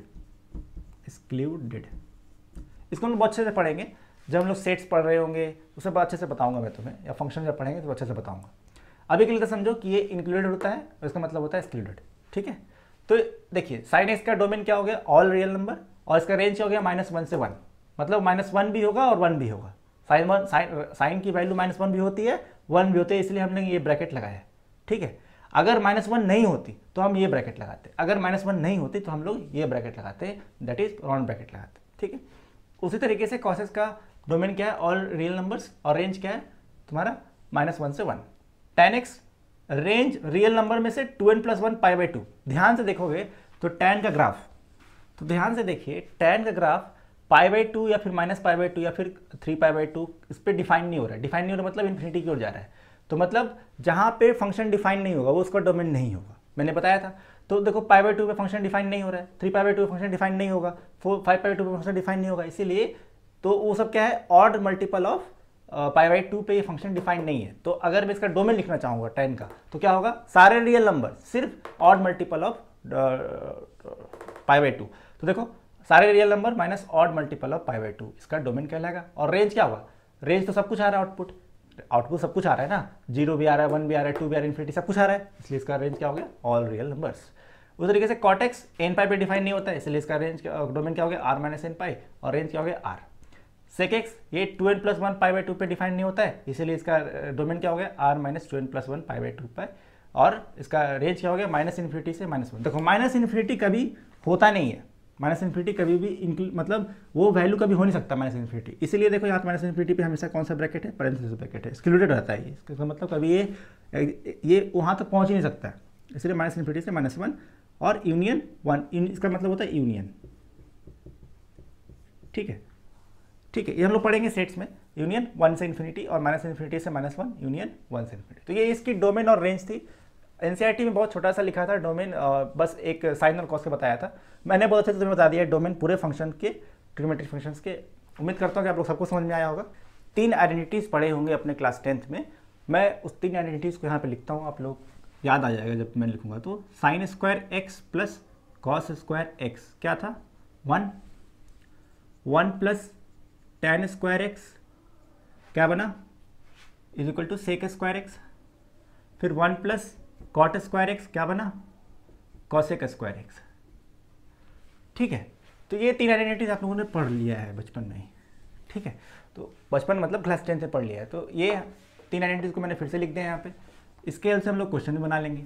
इसको हम लोग बहुत अच्छे से पढ़ेंगे जब हम लोग सेट्स पढ़ रहे होंगे, उससे बहुत अच्छे से बताऊंगा मैं तुम्हें, या फंक्शन जब पढ़ेंगे तो अच्छे से बताऊंगा। अभी के लिए तो समझो कि ये इंक्लूडेड होता है और इसका मतलब होता है एक्सक्लूडेड। ठीक है, तो देखिए साइन एक्स का डोमेन क्या हो गया, ऑल रियल नंबर, और इसका रेंज हो गया -1 से 1, मतलब -1 भी होगा और 1 भी होगा। साइन की वैल्यू -1 भी होती है, 1 भी होती है, इसलिए हमने ये ब्रैकेट लगाया। ठीक है, अगर -1 नहीं होती तो हम ये ब्रैकेट लगाते, अगर -1 नहीं होती तो हम लोग ये ब्रैकेट लगाते, दैट इज राउंड ब्रैकेट लगाते। ठीक है, उसी तरीके से कॉसेस का डोमेन क्या है, ऑल रियल नंबर्स, और रेंज क्या है तुम्हारा -1 से 1। tan x range real number में से 2n + 1 π/2। ध्यान से देखोगे तो tan का ग्राफ, तो ध्यान से देखिए tan का ग्राफ π/2 या फिर -π/2 या फिर 3π/2 इस पर डिफाइन नहीं हो रहा है। डिफाइन नहीं हो रहा मतलब इन्फिनिटी की ओर जा रहा है, तो मतलब जहां पे फंक्शन डिफाइन नहीं होगा वो उसका डोमेन नहीं होगा, मैंने बताया था। तो देखो π/2 पे फंक्शन डिफाइन नहीं हो रहा है, 3π/2 पे फंक्शन डिफाइन नहीं होगा, 5π/2 पे फंक्शन डिफाइन नहीं होगा, इसीलिए तो वो सब क्या है, ऑड मल्टीपल ऑफ π/2 पे ये फंक्शन डिफाइन नहीं है। तो अगर मैं इसका डोमेन लिखना चाहूंगा tan का, तो क्या होगा, सारे रियल नंबर सिर्फ ऑड मल्टीपल ऑफ π/2। तो देखो सारे real number minus odd multiple of π/2 इसका डोमेन कहलाएगा। और रेंज क्या होगा, रेंज तो सब कुछ आ रहा है, आउटपुट सब कुछ आ रहा है ना, 0 भी आ रहा है, 1 भी आ रहा है, 2 भी आ रहा है, इन्फिनिटी सब कुछ आ रहा है, इसलिए इसका रेंज क्या हो गया, ऑल रियल नंबर्स। उस तरीके से cot x n π पे डिफाइन नहीं होता है, इसलिए इसका रेंज डोमेन क्या हो गया, r - n π, और रेंज क्या हो गया, r। sec x ये 2n + 1 π/2 पे डिफाइन नहीं होता है, इसीलिए इसका डोमेन क्या हो गया, r - 2n + 1 π/2 पे, और इसका रेंज क्या हो गया, -∞ से -1। देखो -∞ कभी होता नहीं है, -∞ कभी भी मतलब वो वैल्यू कभी हो नहीं सकता -∞, इसीलिए देखो यहाँ -∞ पे हमेशा कौन सा ब्रैकेट है, पैरेंथेसिस ब्रैकेट है, एक्सक्लूडेड रहता है। इसका मतलब कभी ये वहाँ तक पहुँच ही नहीं सकता है, इसलिए -∞ से -1 और यूनियन 1, इसका मतलब होता है यूनियन। ठीक है, ठीक है, ये हम लोग पढ़ेंगे सेट्स में, यूनियन 1 से इन्फिनिटी और -∞ से -1, यूनियन 1 से इन्फिनिटी। तो ये इसकी डोमेन और रेंज थी। एनसीईआरटी में बहुत छोटा सा लिखा था डोमेन, बस एक साइन और कॉस के बताया था, मैंने बहुत अच्छे से तुम्हें बता दिया डोमेन पूरे फंक्शन के, ट्रिग्नोमेट्रिक फंक्शंस के। उम्मीद करता हूँ कि आप लोग सबको समझ में आया होगा। 3 आइडेंटिटीज़ पढ़े होंगे अपने क्लास 10th में, मैं उस 3 आइडेंटिटीज़ को यहाँ पे लिखता हूँ, आप लोग याद आ जाएगा जब मैं लिखूंगा। तो sin² x + cos² x क्या था, 1 + tan² x क्या बना, = sec² x, फिर 1 + cot² x क्या बना, cosec² x। ठीक है, तो ये 3 आइडेंटिटीज आप लोगों ने पढ़ लिया है बचपन में ही। ठीक है, तो बचपन मतलब क्लास 10 से पढ़ लिया है। तो ये 3 आइडेंटिटीज को मैंने फिर से लिख दिया यहाँ पे। इसके हेल्प से हम लोग क्वेश्चन भी बना लेंगे,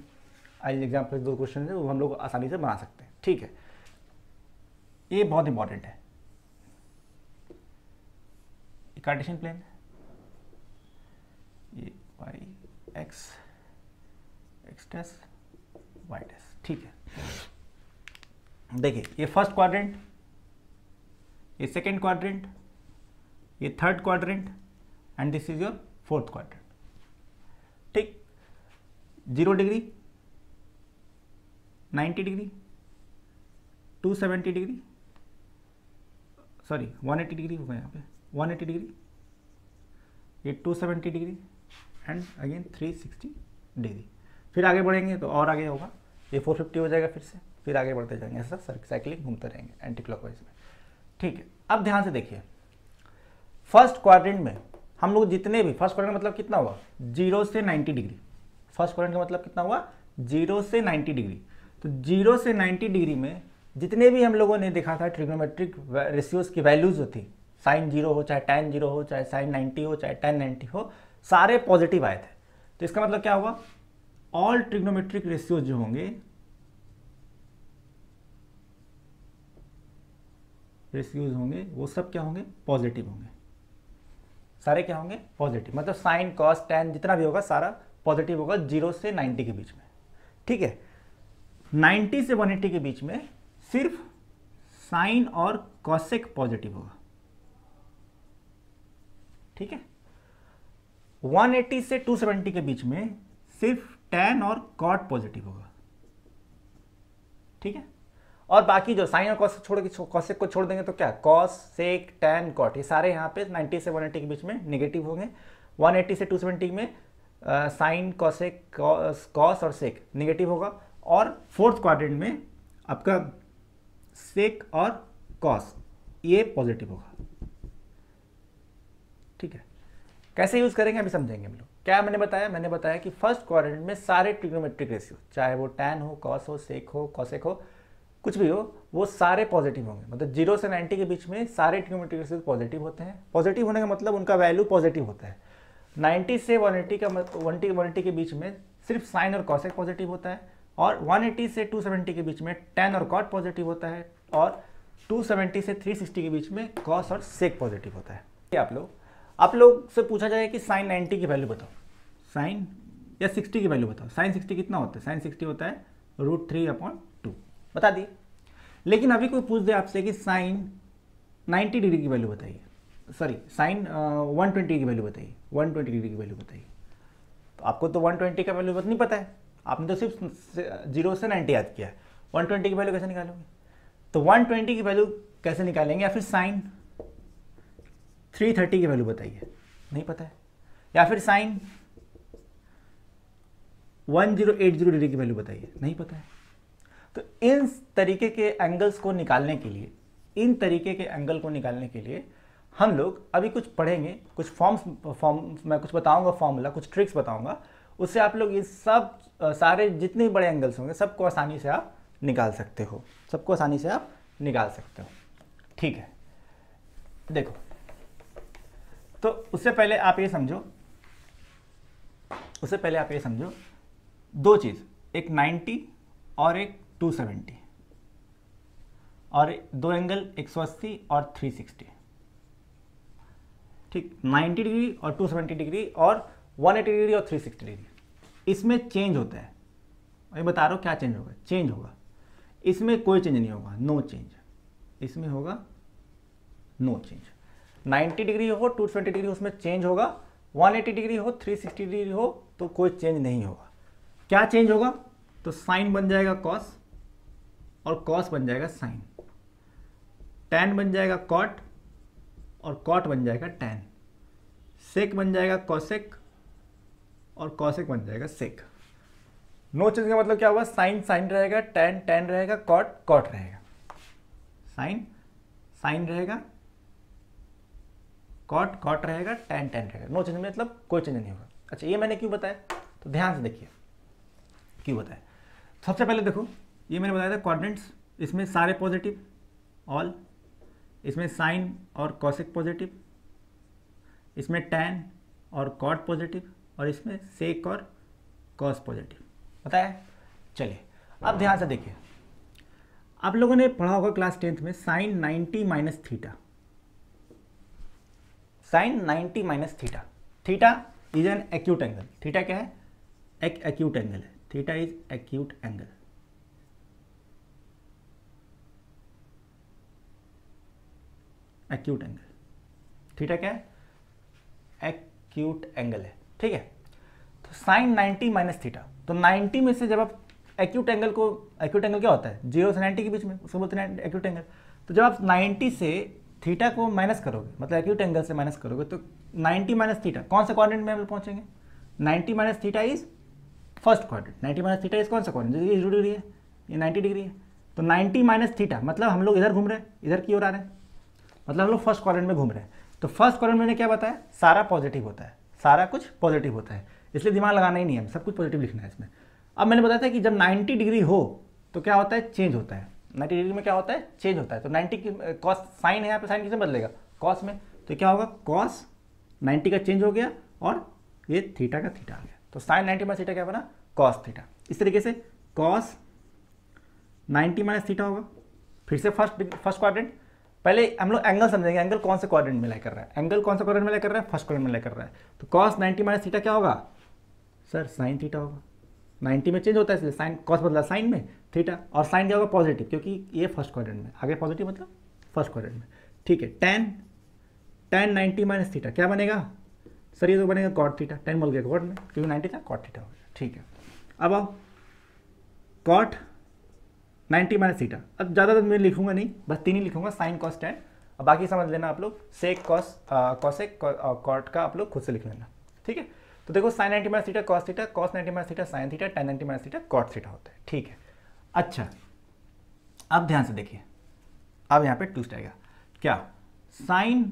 आज एग्जाम्पल 2 क्वेश्चन है वो हम लोग आसानी से बना सकते हैं। ठीक है, ये बहुत इंपॉर्टेंट है। कार्टेशियन प्लेन, ये y(x) x', y'। ठीक है, देखिए ये फर्स्ट क्वाड्रेंट, ये सेकेंड क्वाड्रेंट, ये third quadrant, and this is your fourth quadrant. ठीक, 0 degree, 90 degree, 270 degree, sorry 180 degree होगा यहाँ पे, 180 डिग्री, ये 270 डिग्री, एंड अगेन 360 डिग्री। फिर आगे बढ़ेंगे तो और आगे होगा, ये 450 हो जाएगा फिर आगे बढ़ते जाएंगे, ऐसा साइक्लिंग घूमते रहेंगे एंटी क्लॉकवाइज में। ठीक है, अब ध्यान से देखिए, फर्स्ट क्वाड्रेंट में हम लोग जितने भी, फर्स्ट क्वाड्रेंट मतलब कितना हुआ, 0 से 90 डिग्री। फर्स्ट क्वाड्रेंट का मतलब कितना हुआ, 0 से 90 डिग्री। तो 0 से 90 डिग्री में जितने भी हम लोगों ने देखा था ट्रिग्नोमेट्रिक रेशियोज की वैल्यूज होती, sin 0 हो, चाहे tan 0 हो, चाहे sin 90 हो, चाहे tan 90 हो, सारे पॉजिटिव आए थे। तो इसका मतलब क्या हुआ, ऑल ट्रिग्नोमेट्रिक रेशियोज जो होंगे, रेशियोज होंगे वो सब क्या होंगे, पॉजिटिव होंगे, सारे क्या होंगे, पॉजिटिव। मतलब साइन कॉस टैन जितना भी होगा सारा पॉजिटिव होगा 0 से 90 के बीच में। ठीक है, 90 से 180 के बीच में सिर्फ साइन और कॉसेक पॉजिटिव होगा, ठीक है। 180 से 270 के बीच में सिर्फ टैन और कॉट पॉजिटिव होगा, ठीक है। और बाकी जो साइन और कॉसेक को छोड़ देंगे तो क्या, कॉस, सेक, टैन, कॉट, ये सारे यहाँ पे 90 से 180 के बीच में नेगेटिव होंगे। 180 से 270 में साइन, कॉसेक, कॉस और सेक नेगेटिव होगा। और फोर्थ क्वाड्रेंट में आपका सेक और कॉस ये पॉजिटिव होगा, ठीक है। कैसे यूज करेंगे अभी समझेंगे हम लोग। क्या मैंने बताया कि फर्स्ट क्वाड्रेंट में सारे ट्रिग्नोमेट्रिक रेशियो, चाहे वो टैन हो, कॉस हो, सेक हो, कॉसेक हो, कुछ भी हो, वो सारे पॉजिटिव होंगे। मतलब 0 से 90 के बीच में सारे ट्रिग्नोमेट्रिक रेशियो पॉजिटिव होते हैं। पॉजिटिव होने का मतलब उनका वैल्यू पॉजिटिव होता है। 90 से 180 के बीच में सिर्फ साइन और कॉसेक पॉजिटिव होता है। और 180 से 270 के बीच में टैन और कॉट पॉजिटिव होता है। और 270 से 360 के बीच में कॉस और सेक पॉजिटिव होता है। आप लोग से पूछा जाए कि साइन 90 की वैल्यू बताओ, साइन या 60 की वैल्यू बताओ। साइन 60 कितना होता है? साइन 60 होता है √3/2, बता दिए। लेकिन अभी कोई पूछ दे आपसे कि साइन 90 डिग्री की वैल्यू बताइए, सॉरी साइन 120 की वैल्यू बताइए, 120 डिग्री की वैल्यू बताइए, तो आपको तो 120 का वैल्यू नहीं पता है। आपने तो सिर्फ 0 से 90 याद किया है। 120 की वैल्यू कैसे निकालोगे? तो 120 की वैल्यू कैसे निकालेंगे? या फिर साइन 330 की वैल्यू बताइए, नहीं पता है। या फिर साइन 1080 डिग्री की वैल्यू बताइए, नहीं पता है। तो इन तरीके के एंगल्स को निकालने के लिए हम लोग अभी कुछ पढ़ेंगे, कुछ फॉर्म्स मैं कुछ बताऊंगा, फॉर्मूला, कुछ ट्रिक्स बताऊंगा। उससे आप लोग ये सब सारे जितने भी बड़े एंगल्स होंगे सबको आसानी से आप निकाल सकते हो, ठीक है। देखो, तो उससे पहले आप ये समझो दो चीज़, एक 90 और एक 270, और दो एंगल 180 और 360, ठीक। 90 डिग्री और 270 डिग्री और 180 डिग्री और 360 डिग्री, इसमें चेंज होता है। मैं बता रहा हूँ क्या चेंज होगा। चेंज होगा, इसमें कोई चेंज नहीं होगा, नो चेंज। इसमें होगा नो चेंज। 90 डिग्री हो, 270 डिग्री उसमें चेंज होगा। 180 डिग्री हो, 360 डिग्री हो तो कोई चेंज नहीं होगा। क्या चेंज होगा? तो साइन बन जाएगा कॉस और कॉस बन जाएगा साइन, टैन बन जाएगा कॉट और कॉट बन जाएगा टैन, सेक बन जाएगा कॉसेक और कॉसेक बन जाएगा सेक। नो चेंज का मतलब क्या हुआ? साइन साइन रहेगा, टैन टैन रहेगा, कॉट कॉट रहेगा, साइन साइन रहेगा, कॉट कॉट रहेगा, टैन टैन रहेगा। नो चेंज मतलब कोई चेंज नहीं होगा। अच्छा, ये मैंने क्यों बताया? तो ध्यान से देखिए क्यों बताया। सबसे पहले देखो, ये मैंने बताया था क्वाड्रेंट्स, इसमें सारे पॉजिटिव ऑल, इसमें साइन और कॉसेक पॉजिटिव, इसमें टैन और कॉट पॉजिटिव, और इसमें सेक और कॉस पॉजिटिव बताया। चलिए अब ध्यान से देखिए, आप लोगों ने पढ़ा होगा क्लास 10th में sine 90 minus theta. Sine 90 minus theta, theta is an acute angle. Theta क्या है? एक एक्यूट एंगल है। Theta is acute angle. Acute angle, theta क्या है? एक्यूट एंगल है, ठीक है। तो साइन 90 माइनस थीटा, तो 90 में से जब आप एक्यूट एंगल क्या होता है? 0 से 90 के बीच में, उसको बोलते हैं एक्यूट एंगल। तो जब आप 90 से थीटा को माइनस करोगे, मतलब एक्यूट एंगल से माइनस करोगे, तो 90 माइनस थीटा कौन सा क्वाड्रेंट में हम लोग पहुंचेंगे? 90 minus theta is first quadrant. 90 minus theta is कौन सा क्वाड्रेंट? ये 0 डिग्री है, ये 90 डिग्री है। तो 90 माइनस थीटा मतलब हम लोग इधर घूम रहे हैं, इधर की ओर आ रहे हैं, मतलब हम लोग फर्स्ट क्वाड्रेंट में घूम रहे हैं। तो फर्स्ट क्वाड्रेंट में मैंने क्या बताया? सारा पॉजिटिव होता है, सारा कुछ पॉजिटिव होता है, इसलिए दिमाग लगाना ही नहीं है, सब कुछ पॉजिटिव लिखना है इसमें। अब मैंने बताया था कि जब 90 डिग्री हो तो क्या होता है? चेंज होता है। 90 डिग्री में क्या होता है? चेंज होता है। तो 90 की कॉस साइन है, यहाँ पे साइन किसमें बदलेगा? कॉस में। तो क्या होगा? कॉस 90 का चेंज हो गया और ये थीटा का थीटा आ गया। तो साइन 90 माइनस थीटा क्या बना? Cos theta. इस तरीके से कॉस 90 माइनस थीटा होगा। फिर से फर्स्ट क्वाड्रेंट। पहले हम लोग एंगल समझेंगे, एंगल कौन से क्वाड्रेंट में लाई कर रहा है, एंगल कौन सा क्वाड्रेंट में लाई कर रहा है? फर्स्ट क्वाड्रेंट में लाई कर रहा है। तो कॉस 90 माइनस थीटा क्या होगा? सर साइन थीटा होगा। 90 में चेंज होता है, इसलिए साइन कॉस बदला साइन में थीटा, और साइन क्या होगा पॉजिटिव, क्योंकि ये फर्स्ट क्वाड्रेंट में आगे पॉजिटिव मतलब फर्स्ट क्वाड्रेंट में। ठीक है, tan 90 माइनस थीटा क्या बनेगा सर, ये तो बनेगा कॉट थीटा, 10 बोल गया कॉट में क्योंकि 90 था कॉट थीटा हो गया। ठीक है, अब आओ कॉट 90 माइनस थीटा, अब ज़्यादा तो मैं लिखूंगा नहीं, बस 3 ही लिखूंगा, साइन कॉस टैन, अब बाकी समझ लेना आप लोग, सेक कॉस कॉसेक कॉट का आप लोग खुद से लिख लेना। ठीक है, तो देखो sine 90 minus theta cos theta, cos 90 minus theta sine theta, tan 90 minus theta cot theta होता है। ठीक है, अच्छा अब ध्यान से देखिए, अब यहाँ पे ट्विस्ट आएगा, क्या sine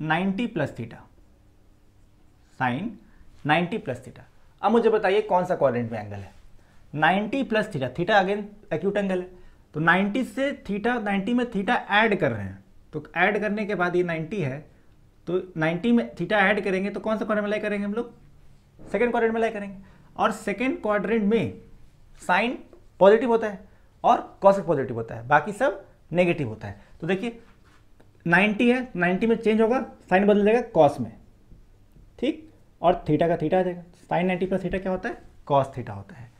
90 plus theta, sine 90 plus theta, अब मुझे बताइए कौन सा क्वाड्रेंट में एंगल है, 90 plus theta, theta again acute angle है, तो 90 से थीटा, 90 में थीटा ऐड कर रहे हैं, तो ऐड करने के बाद ये 90 है, तो 90 में थीटा ऐड करेंगे तो कौन सा क्वाड्रेंट में लाई करेंगे हम लोग, सेकंड क्वाड्रेंट में लाई करेंगे, और सेकंड क्वाड्रेंट में साइन पॉजिटिव होता है और कॉस पॉजिटिव होता है, बाकी सब नेगेटिव होता है। तो देखिए 90 है, 90 में चेंज होगा, साइन बदल जाएगा कॉस में, ठीक, और थीटा का थीटा आ जाएगा, साइन 90 प्लस थीटा क्या होता है, कॉस थीटा होता है।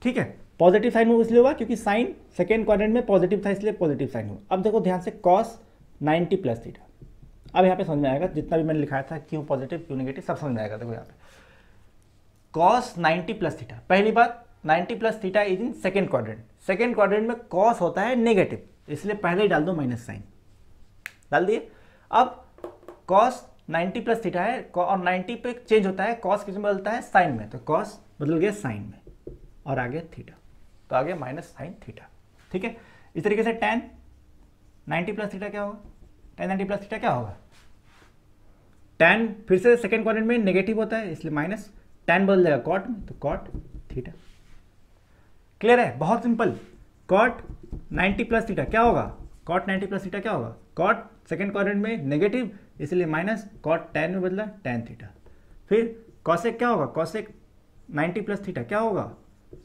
ठीक है, पॉजिटिव साइन में इसलिए हुआ क्योंकि साइन सेकेंड क्वाड्रेंट में पॉजिटिव था, इसलिए पॉजिटिव साइन हुआ। अब देखो ध्यान से कॉस 90 प्लस थीटा, अब यहाँ पे समझ में आएगा, जितना भी मैंने लिखाया था क्यों पॉजिटिव क्यों नेगेटिव सब समझ में आएगा। देखो यहाँ पे कॉस 90 प्लस थीटा, पहली बात 90 plus theta is in second quadrant, second quadrant में कॉस होता है नेगेटिव, इसलिए पहले ही डाल दो माइनस साइन, डाल दिए। अब कॉस 90 प्लस थीटा है और 90 पे चेंज होता है, कॉस किस में बदलता है, साइन में, तो कॉस बदल गया साइन में और आ गया थीटा, तो आ गया माइनस साइन थीटा। ठीक है, इस तरीके से tan 90 प्लस थीटा क्या होगा, tan 90 प्लस थीटा क्या होगा, tan फिर से सेकेंड क्वाड्रेंट में नेगेटिव होता है इसलिए माइनस, tan बदल जाएगा कॉट में तो कॉट थीटा। क्लियर है, बहुत सिंपल। कॉट 90 प्लस थीटा क्या होगा, कॉट 90 प्लस थीटा क्या होगा, कॉट सेकेंड क्वाड्रेंट में नेगेटिव इसलिए माइनस, कॉट tan में बदला tan थीटा। फिर कॉसेक क्या होगा, कॉसेक 90 प्लस थीटा क्या होगा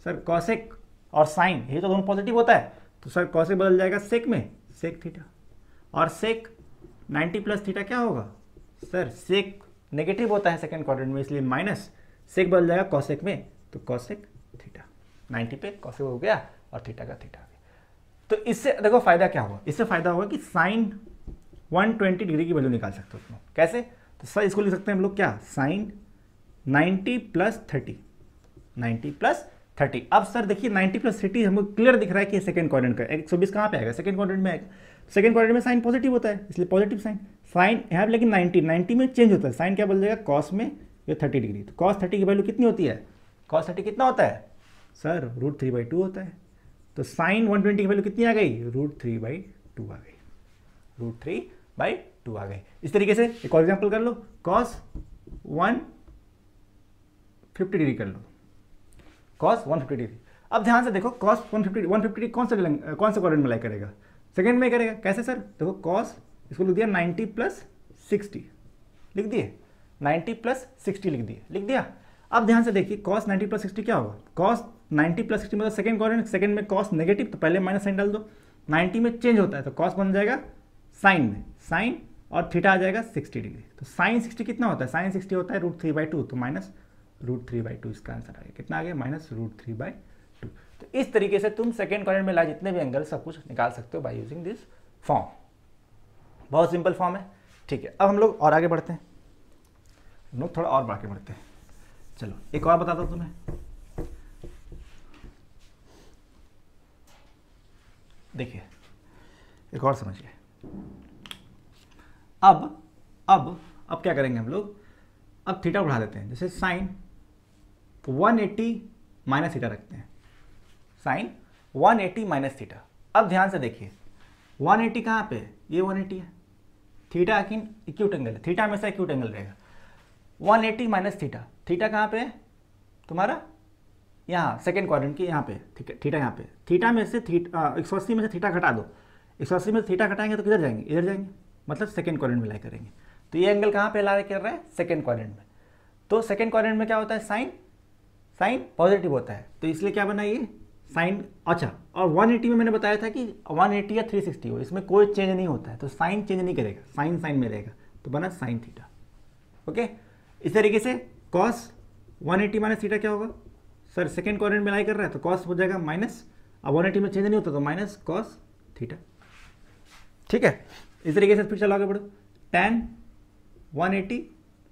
सर, कॉसेक और साइन ये तो दोनों पॉजिटिव होता है, तो सर कॉसेक बदल जाएगा सेक में, सेक थीटा, और सेक 90 प्लस थीटा क्या होगा सर, सेक नेगेटिव होता है सेकेंड क्वाड्रेंट में इसलिए माइनस, सेक बदल जाएगा कॉसेक में तो कॉसेक थीटा, 90 पे कॉसेक हो गया और थीटा का थीटा आ गया। तो इससे देखो फायदा क्या होगा, इससे फायदा होगा कि साइन 120 डिग्री की वैल्यू निकाल सकते हो तुम, कैसे, तो सर इसको लिख सकते हैं हम लोग क्या, साइन 90 प्लस 30, 90 प्लस 30। अब सर देखिए 90 प्लस 30 हमको क्लियर दिख रहा है कि सेकंड क्वाड्रेंट का 120 कहाँ पे आएगा, सेकंड क्वाड्रेंट में आएगा, सेकंड क्वाड्रेंट में साइन पॉजिटिव होता है इसलिए पॉजिटिव साइन, साइन यहाँ पे लेकिन 90 में चेंज होता है, साइन क्या बदल जाएगा कॉस में, ये 30 डिग्री, तो कॉस 30 की वैल्यू कितनी होती है, कॉस 30 कितना होता है सर, √3/2 होता है, तो साइन 120 की वैल्यू कितनी आ गई, √3/2 आ गई, √3/2 आ गई। इस तरीके से एक और एग्जाम्पल कर लो, कॉस 150 डिग्री कर लो, कॉस 150 डिग्री। अब ध्यान से देखो कॉस 150 डिग्री कौन सा क्वाड्रेंट में लाई करेगा, सेकंड में करेगा, कैसे सर, देखो कॉस इसको लिख दिया 90 प्लस 60 लिख दिए, 90 प्लस 60 लिख दिया। अब ध्यान से देखिए कॉस 90 प्लस 60 क्या होगा, कॉस 90 प्लस 60 मतलब सेकंड क्वाड्रेंट, सेकंड में कॉस नेगेटिव तो पहले माइनस साइन डाल दो, 90 में चेंज होता है तो कॉस बन जाएगा साइन में, साइन और थीटा आ जाएगा 60 डिग्री, तो साइन 60 कितना होता है, साइन 60 होता है √3/2, तो माइनस √3/2 इसका आंसर आ गया, कितना आ गया, माइनस √3/2। तो इस तरीके से तुम सेकंड क्वाड्रेंट में लाए जितने भी एंगल सब कुछ निकाल सकते हो बाय यूजिंग दिस फॉर्म, बहुत सिंपल फॉर्म है। ठीक है, अब हम लोग और आगे बढ़ते हैं, हम लोग थोड़ा और आगे बढ़ते हैं, चलो एक और बताता हूँ तुम्हें, देखिए एक और समझिए। अब क्या करेंगे हम लोग, अब थीटा बढ़ा देते हैं, जैसे साइन 180 माइनस थीटा रखते हैं, साइन 180 माइनस थीटा। अब ध्यान से देखिए 180 कहाँ पे, ये 180 है, थीटा एक्यूट एंगल है, थीटा हमेशा एक्यूट एंगल रहेगा, 180 माइनस थीटा, थीटा कहाँ पे है तुम्हारा, यहाँ सेकेंड क्वाड्रेंट की यहाँ पे, थीटा यहाँ पे, थीटा में से 180 में से थीटा घटा दो, 180 में से थीटा घटाएंगे तो किधर जाएंगे, इधर जाएंगे, मतलब सेकेंड क्वाड्रेंट में लाई करेंगे, तो ये एंगल कहाँ पे ला कर रहा है, सेकेंड क्वाड्रेंट में, तो सेकेंड क्वाड्रेंट में क्या होता है, साइन पॉजिटिव होता है, तो इसलिए क्या बना ये साइन, अच्छा, और 180 में मैंने बताया था कि 180 या 360 हो, इसमें कोई चेंज नहीं होता है, तो साइन चेंज नहीं करेगा, साइन में रहेगा, तो बना साइन थीटा। ओके, इस तरीके से कॉस 180 माइनस थीटा क्या होगा, सर सेकेंड क्वाड्रेंट में लाई कर रहा है तो कॉस हो जाएगा माइनस, अब 180 में चेंज नहीं होता तो माइनस कॉस थीटा। ठीक है, इस तरीके से फिर चलो आगे बढ़ो। tan 180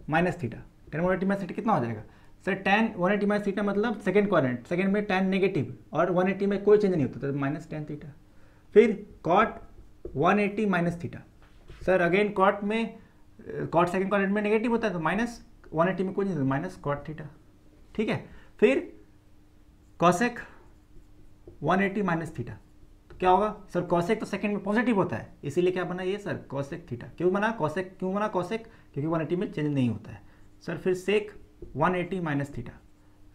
minus theta, tan 180 minus theta कितना हो जाएगा सर? tan 180 माइनस थीटा मतलब सेकेंड क्वाड्रेंट, सेकेंड में tan नेगेटिव और 180 में कोई चेंज नहीं होता तो माइनस tan थीटा। फिर cot 180 minus theta, sir again cot में, कॉट सेकेंड क्वाड्रेंट में नेगेटिव होता है तो माइनस 180 में कोई नहीं, माइनस कॉट थीटा। ठीक है, फिर कॉसेक 180 माइनस थीटा, तो क्या होगा सर? कॉसेक तो सेकंड में पॉजिटिव होता है, इसीलिए क्या बना ये सर? Cosec theta. क्यों बना कॉसेक? क्यों बना कॉसेक? क्योंकि 180 में चेंज नहीं होता है। सर फिर सेक 180 माइनस थीटा,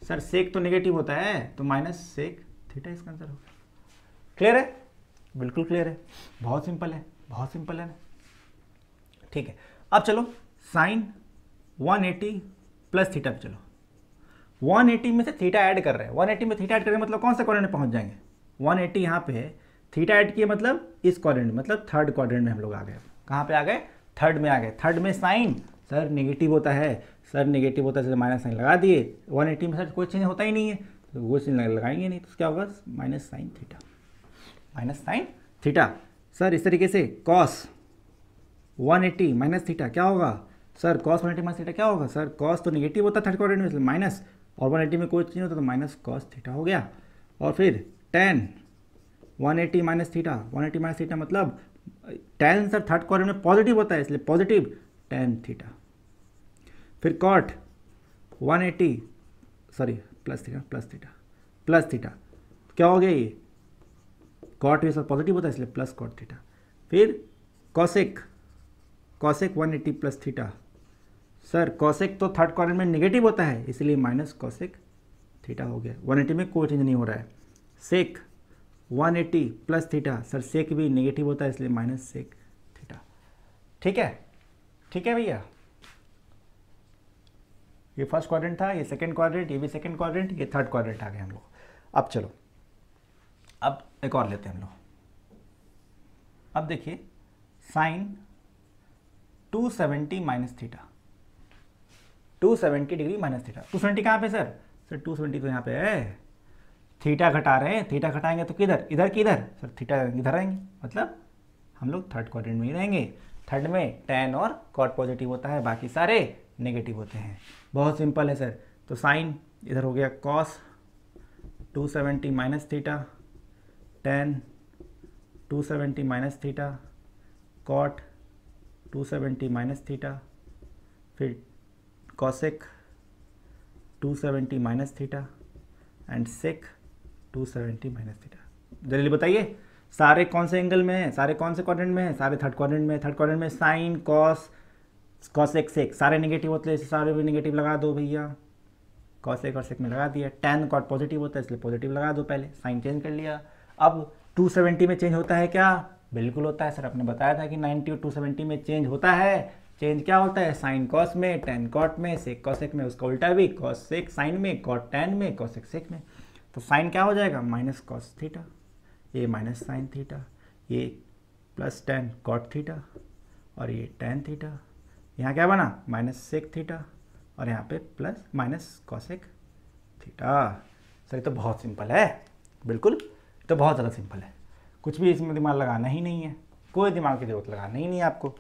सर सेक तो नेगेटिव होता है तो माइनस सेक थीटा इसका आंसर होगा। क्लियर है? बिल्कुल क्लियर है, बहुत सिंपल है, बहुत सिंपल है ना। ठीक है, अब चलो साइन 180 प्लस थीटा पे चलो। 180 में से थीटा ऐड कर रहे हैं, 180 में थीटा ऐड कर रहे हैं मतलब कौन सा क्वाड्रेंट में पहुंच जाएंगे? 180 यहाँ पे है, थीटा ऐड किया मतलब इस क्वाड्रेंट में, मतलब थर्ड क्वाड्रेंट में हम लोग आ गए। कहाँ पे आ गए? थर्ड में आ गए। थर्ड में साइन सर नेगेटिव होता है, सर नेगेटिव होता है तो माइनस साइन लगा दिए। 180 में सर कोई चेंज होता ही नहीं है तो वो चेंज लगाएंगे नहीं, तो क्या होगा? Minus sine theta, minus sine theta. Sir इस तरीके से कॉस 180 माइनस थीटा क्या होगा सर? कॉस 180 माइनस थीटा क्या होगा सर? कॉस तो नेगेटिव होता है थर्ड क्वाड्रेंट में इसलिए माइनस, और 180 में कोई चेंज होता तो माइनस कॉस थीटा हो गया। और फिर tan 180 minus theta, 180 minus theta मतलब tan सर थर्ड क्वाड्रेंट में पॉजिटिव होता है इसलिए पॉजिटिव tan थीटा। फिर cot 180 sorry plus theta, plus theta, plus theta क्या हो गया? ये कॉट ये सर पॉजिटिव होता है इसलिए प्लस कॉट थीटा। फिर cosec, cosec 180 plus theta, sir cosec तो थर्ड क्वाड्रेंट में नेगेटिव होता है इसलिए माइनस कॉसेक थीटा हो गया। 180 में कोई चेंज नहीं हो रहा है। सेक 180 प्लस थीटा, सर सेक भी नेगेटिव होता है इसलिए माइनस सेक थीटा। ठीक है, ठीक है भैया, ये फर्स्ट क्वाड्रेंट था, ये सेकंड क्वाड्रेंट, ये भी सेकंड क्वाड्रेंट, ये थर्ड क्वाड्रेंट आ गए हम लोग। अब चलो अब एक और लेते हैं हम लोग। अब देखिए sine 270 minus theta, 270 degree minus theta. 270 कहाँ पे सर? सर 270 तो यहाँ पे है, थीटा घटा रहे हैं, थीटा घटाएंगे तो किधर? इधर की इधर सर, थीटा इधर आएंगे मतलब हम लोग थर्ड क्वाड्रेंट में ही रहेंगे। थर्ड में tan और cot पॉजिटिव होता है, बाकी सारे नेगेटिव होते हैं। बहुत सिंपल है सर। तो साइन इधर हो गया cos 270 minus theta, tan 270 minus theta, cot 270 minus theta, फिर cosec 270 minus theta and sec 270 minus theta. जल्दी बताइए सारे कौन से एंगल में है, सारे कौन से क्वाड्रेंट में है? सारे थर्ड क्वाड्रेंट में। थर्ड क्वाड्रेंट में साइन कॉस कॉसेक सेक सारे नेगेटिव होते हैं, सारे भी नेगेटिव लगा दो भैया। कॉसेक और सेक में लगा दिया। tan कॉट पॉजिटिव होता है इसलिए पॉजिटिव लगा दो, पहले साइन चेंज कर लिया। अब 270 में चेंज होता है क्या? बिल्कुल होता है सर, आपने बताया था कि 90 और 270 में चेंज होता है। चेंज क्या होता है? साइन कॉस में, tan कॉट में, सेक कॉसेक में, उसका उल्टा भी कॉस सेक साइन में, कॉट tan में, कॉसेक सेक में। तो साइन क्या हो जाएगा? माइनस कॉस थीटा, ये माइनस साइन थीटा, ये प्लस tan कॉट थीटा और ये tan थीटा। यहाँ क्या बना? माइनस सेक थीटा और यहाँ पे plus minus cosec theta. Sir ये तो बहुत सिंपल है, बिल्कुल तो बहुत ज़्यादा सिंपल है, कुछ भी इसमें दिमाग लगाना ही नहीं है, कोई दिमाग की जरूरत लगाना ही नहीं है आपको।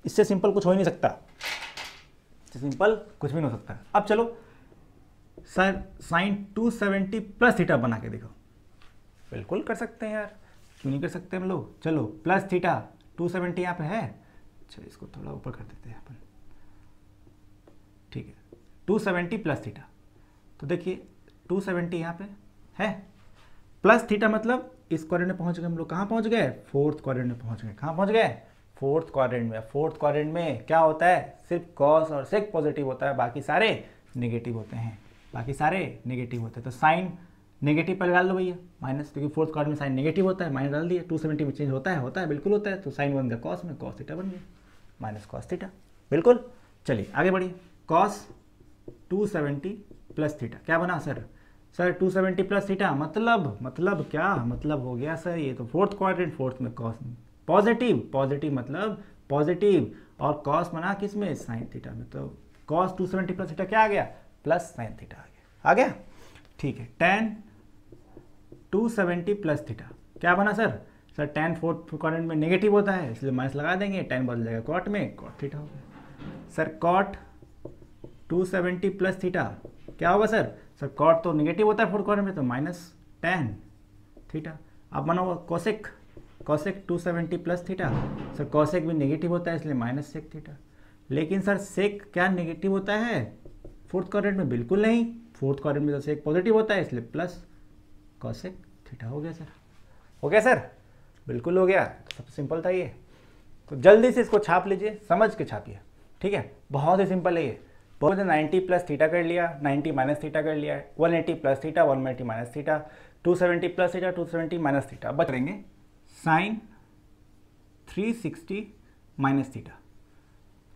इससे सिंपल कुछ हो ही नहीं सकता, इससे सिंपल कुछ भी नहीं हो सकता। अब चलो सर साइन 270 प्लस थीटा बना के देखो। बिल्कुल कर सकते हैं यार, क्यों नहीं कर सकते हम लोग। चलो प्लस थीटा 270 यहाँ पे है, चलो इसको थोड़ा ऊपर कर देते हैं अपन, ठीक है। 270 प्लस थीटा, तो देखिए 270 यहाँ पे है, प्लस थीटा मतलब इस क्वाड्रेंट में पहुंच गए हम लोग। कहाँ पहुंच गए? फोर्थ क्वाड्रेंट में पहुंच गए। कहाँ पहुंच गए? फोर्थ क्वाड्रेंट में। फोर्थ क्वाड्रेंट में क्या होता है? सिर्फ कॉस और सेक पॉजिटिव होता है, बाकी सारे नेगेटिव होते हैं, बाकी सारे नेगेटिव होते हैं। तो साइन नेगेटिव पहले डाल दो भैया, माइनस, क्योंकि फोर्थ क्वाड्रेंट में साइन नेगेटिव होता है, माइनस डाल दिया। 270 में चेंज होता है बिल्कुल होता है। तो साइन बन गया कॉस में, कॉस थीटा बन गया, माइनस कॉस थीटा, बिल्कुल। चलिए आगे बढ़िए। कॉस 270 प्लस थीटा क्या बना सर? सर 270 प्लस थीटा मतलब क्या? मतलब हो गया सर ये तो फोर्थ क्वाड्रेंट, फोर्थ में कॉस पॉजिटिव, पॉजिटिव मतलब पॉजिटिव, और कॉस बना किस में? साइन थीटा में। तो कॉस 270 प्लस थीटा क्या आ गया? प्लस साइन थीटा आ गया। ठीक है, tan 270 प्लस थीटा क्या बना sir? Sir tan fourth quadrant में नेगेटिव होता है इसलिए माइनस लगा देंगे, tan बदल जाएगा कॉट में, कॉट थीटा हो गया। सर कॉट 270 प्लस थीटा क्या होगा सर? सर कॉट तो नेगेटिव होता है फोर्थ क्वाड्रेंट में तो माइनस tan थीटा। अब बनाओ cosec, cosec 270 plus theta, sir cosec भी नेगेटिव होता है इसलिए माइनस सेक थीटा। लेकिन सर सेक क्या नेगेटिव होता है फोर्थ क्वाड्रेंट में? बिल्कुल नहीं, फोर्थ क्वाड्रेंट में तो सेक पॉजिटिव होता है इसलिए प्लस कोसेक थीटा हो गया सर। हो गया सर? बिल्कुल हो गया। तो सबसे सिंपल था ये, तो जल्दी से इसको छाप लीजिए, समझ के छापिए, ठीक है, बहुत ही सिंपल है ये। बहुत 90 प्लस थीटा कर लिया, 90 माइनस थीटा कर लिया, 180 plus theta, 180 minus theta, 270 plus theta, 270 minus theta. अब बच रहेंगे साइन 360 माइनस थीटा।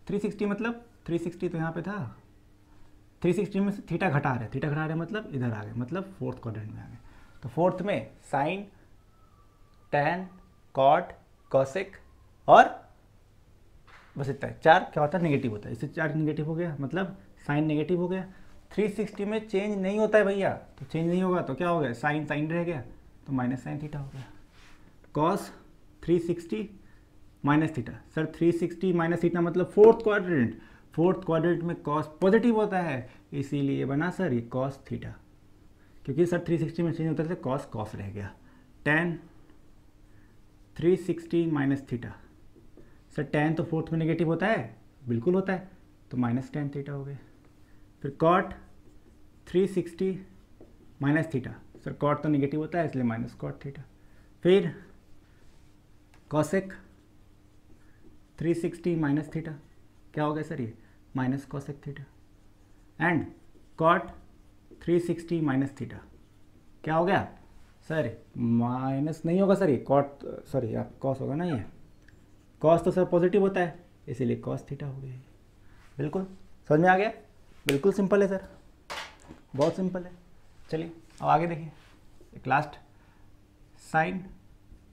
360 मतलब 360 तो यहाँ पे था, 360 में से थीटा घटा रहे मतलब इधर आ गए, मतलब फोर्थ क्वाड्रेंट में आ गए। तो फोर्थ में साइन, टैन, कॉट, कोसेक और बस इतना है। 4 क्या होता है? नेगेटिव होता है, इससे 4 नेगेटिव हो गया मतलब साइन नेगेटिव हो गया। 360 में चेंज नहीं होता है भैया, तो चेंज नहीं होगा तो क्या हो गया? साइन साइन रह गया तो माइनस साइन थीटा हो गया। Cos 360 minus theta, sir 360 minus theta मतलब फोर्थ क्वाड्रेंट, फोर्थ क्वाड्रेंट में कॉस पॉजिटिव होता है इसीलिए बना सर ये कॉस थीटा, क्योंकि सर 360 में चेंज होता है कॉस कॉस रह गया। Tan 360 minus theta, sir tan तो फोर्थ में नेगेटिव होता है, बिल्कुल होता है, तो माइनस टैन थीटा हो गया। फिर cot 360 minus theta, sir cot तो नेगेटिव होता है इसलिए माइनस कॉट थीटा। फिर कॉसेक 360 माइनस थीटा क्या हो गया सर? ये minus cosec theta. And cot 360 minus theta क्या हो गया सर? माइनस नहीं होगा सर, ये कॉट सॉरी आप कॉस होगा ना, ये कॉस तो सर पॉजिटिव होता है इसीलिए कॉस थीटा हो गया। बिल्कुल समझ में आ गया? बिल्कुल सिंपल है सर, बहुत सिंपल है। चलिए अब आगे देखिए, एक last sine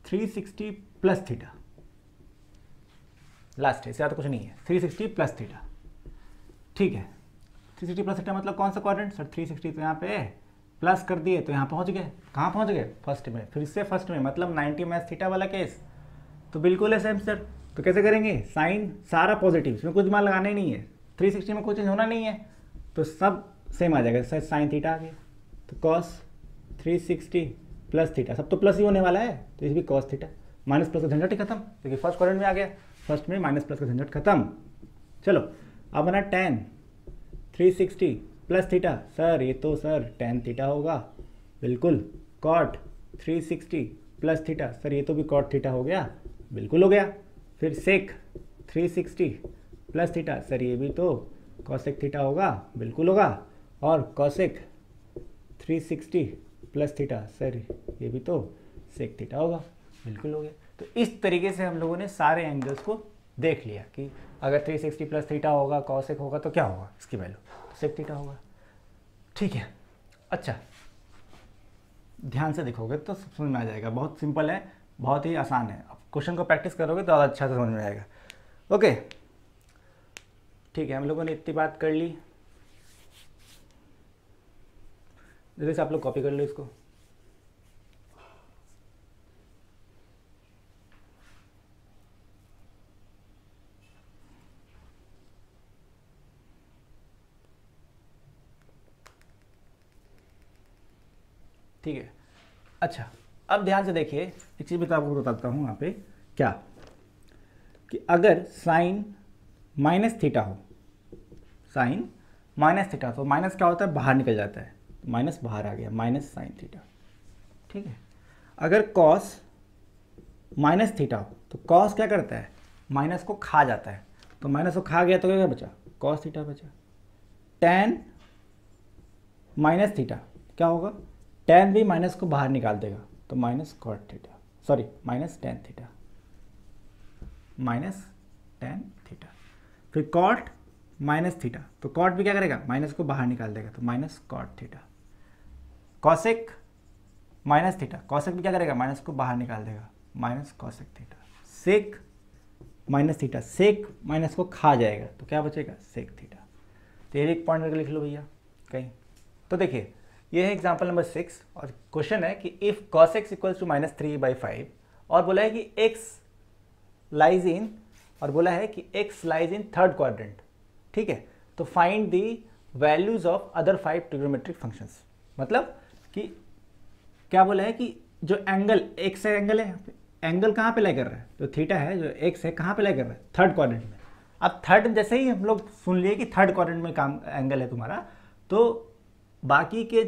360 plus theta, last है, इससे ज़्यादा कुछ नहीं है। 360 प्लस थीटा, ठीक है। 360 प्लस थीटा मतलब कौन सा क्वाड्रेंट सर? 360 तो यहाँ पे है, प्लस कर दिए तो यहाँ पहुँच गए। कहाँ पहुँच गए? फर्स्ट में, फिर से फर्स्ट में मतलब 90 माइनस थीटा वाला केस, तो बिल्कुल है सेम सर। तो कैसे करेंगे? साइन सारा पॉजिटिव, इसमें कुछ दिमाग लगाना ही नहीं है, 360 में कुछ चेंज होना नहीं है तो सब सेम आ जाएगा सर। साइन थीटा आ गया तो कॉस 360 प्लस थीटा, सब तो प्लस ही होने वाला है तो इस भी कॉस थीटा। माइनस प्लस का झंझट ही खत्म, क्योंकि फर्स्ट क्वाड्रेंट में आ गया, फर्स्ट में माइनस प्लस का झंझट खत्म। चलो अब बना टैन 360 प्लस थीटा, सर ये तो सर टैन थीटा होगा, बिल्कुल। कॉट 360 प्लस थीटा, सर ये तो भी कॉट थीटा हो गया, बिल्कुल हो गया। फिर सेक 360 प्लस थीटा, सर ये भी तो कॉसेक थीटा होगा, बिल्कुल होगा। और कॉसेक 360 प्लस थीटा, सर ये भी तो सेक थीटा होगा, बिल्कुल हो गया। तो इस तरीके से हम लोगों ने सारे एंगल्स को देख लिया कि अगर 360 प्लस थीटा होगा, कॉसेक होगा तो क्या होगा इसकी वैल्यू? तो सेक थीटा होगा, ठीक है। अच्छा ध्यान से देखोगे तो समझ में आ जाएगा, बहुत सिंपल है, बहुत ही आसान है। अब क्वेश्चन को प्रैक्टिस करोगे तो अच्छा से समझ में आएगा। ओके ठीक है, हम लोगों ने इतनी बात कर ली, जैसे आप लोग कॉपी कर लो इसको। ठीक है, अच्छा अब ध्यान से देखिए, एक चीज़ भी आपको बताता हूँ यहाँ पे क्या, कि अगर साइन माइनस थीटा हो, साइन माइनस थीटा, तो माइनस क्या होता है? बाहर निकल जाता है, माइनस बाहर आ गया, माइनस साइन थीटा, ठीक है। अगर कॉस माइनस थीटा हो तो कॉस क्या करता है? माइनस को खा जाता है, तो माइनस को खा गया तो क्या बचा? कॉस थीटा बचा। टैन माइनस थीटा क्या होगा? टैन भी माइनस को बाहर निकाल देगा तो minus cot theta, sorry minus tan theta, minus tan theta. फिर कॉट माइनस थीटा, तो कॉट भी क्या करेगा? माइनस को बाहर निकाल देगा तो minus cot theta. Cosec minus theta, cosec भी क्या करेगा? माइनस को बाहर निकाल देगा, minus cosec theta. Sec minus theta, sec minus को खा जाएगा तो क्या बचेगा? Sec theta. तो ये एक पॉइंट करके लिख लो भैया कहीं। तो देखिए ये है एग्जाम्पल नंबर 6 और क्वेश्चन है कि if cos x equals to -3/5 और बोला है कि x लाइज इन और बोला है कि x lies in third quadrant, ठीक है। तो find the values of other 5 trigonometric functions. मतलब कि क्या बोला है कि जो एंगल x एंगल है, एंगल कहाँ पे लाई कर रहा है, जो थीटा है जो x है कहाँ पे लाई कर रहा है, थर्ड क्वाड्रेंट में। अब थर्ड जैसे ही हम लोग सुन लिए कि थर्ड क्वाड्रेंट में काम एंगल है तुम्हारा, तो बाकी के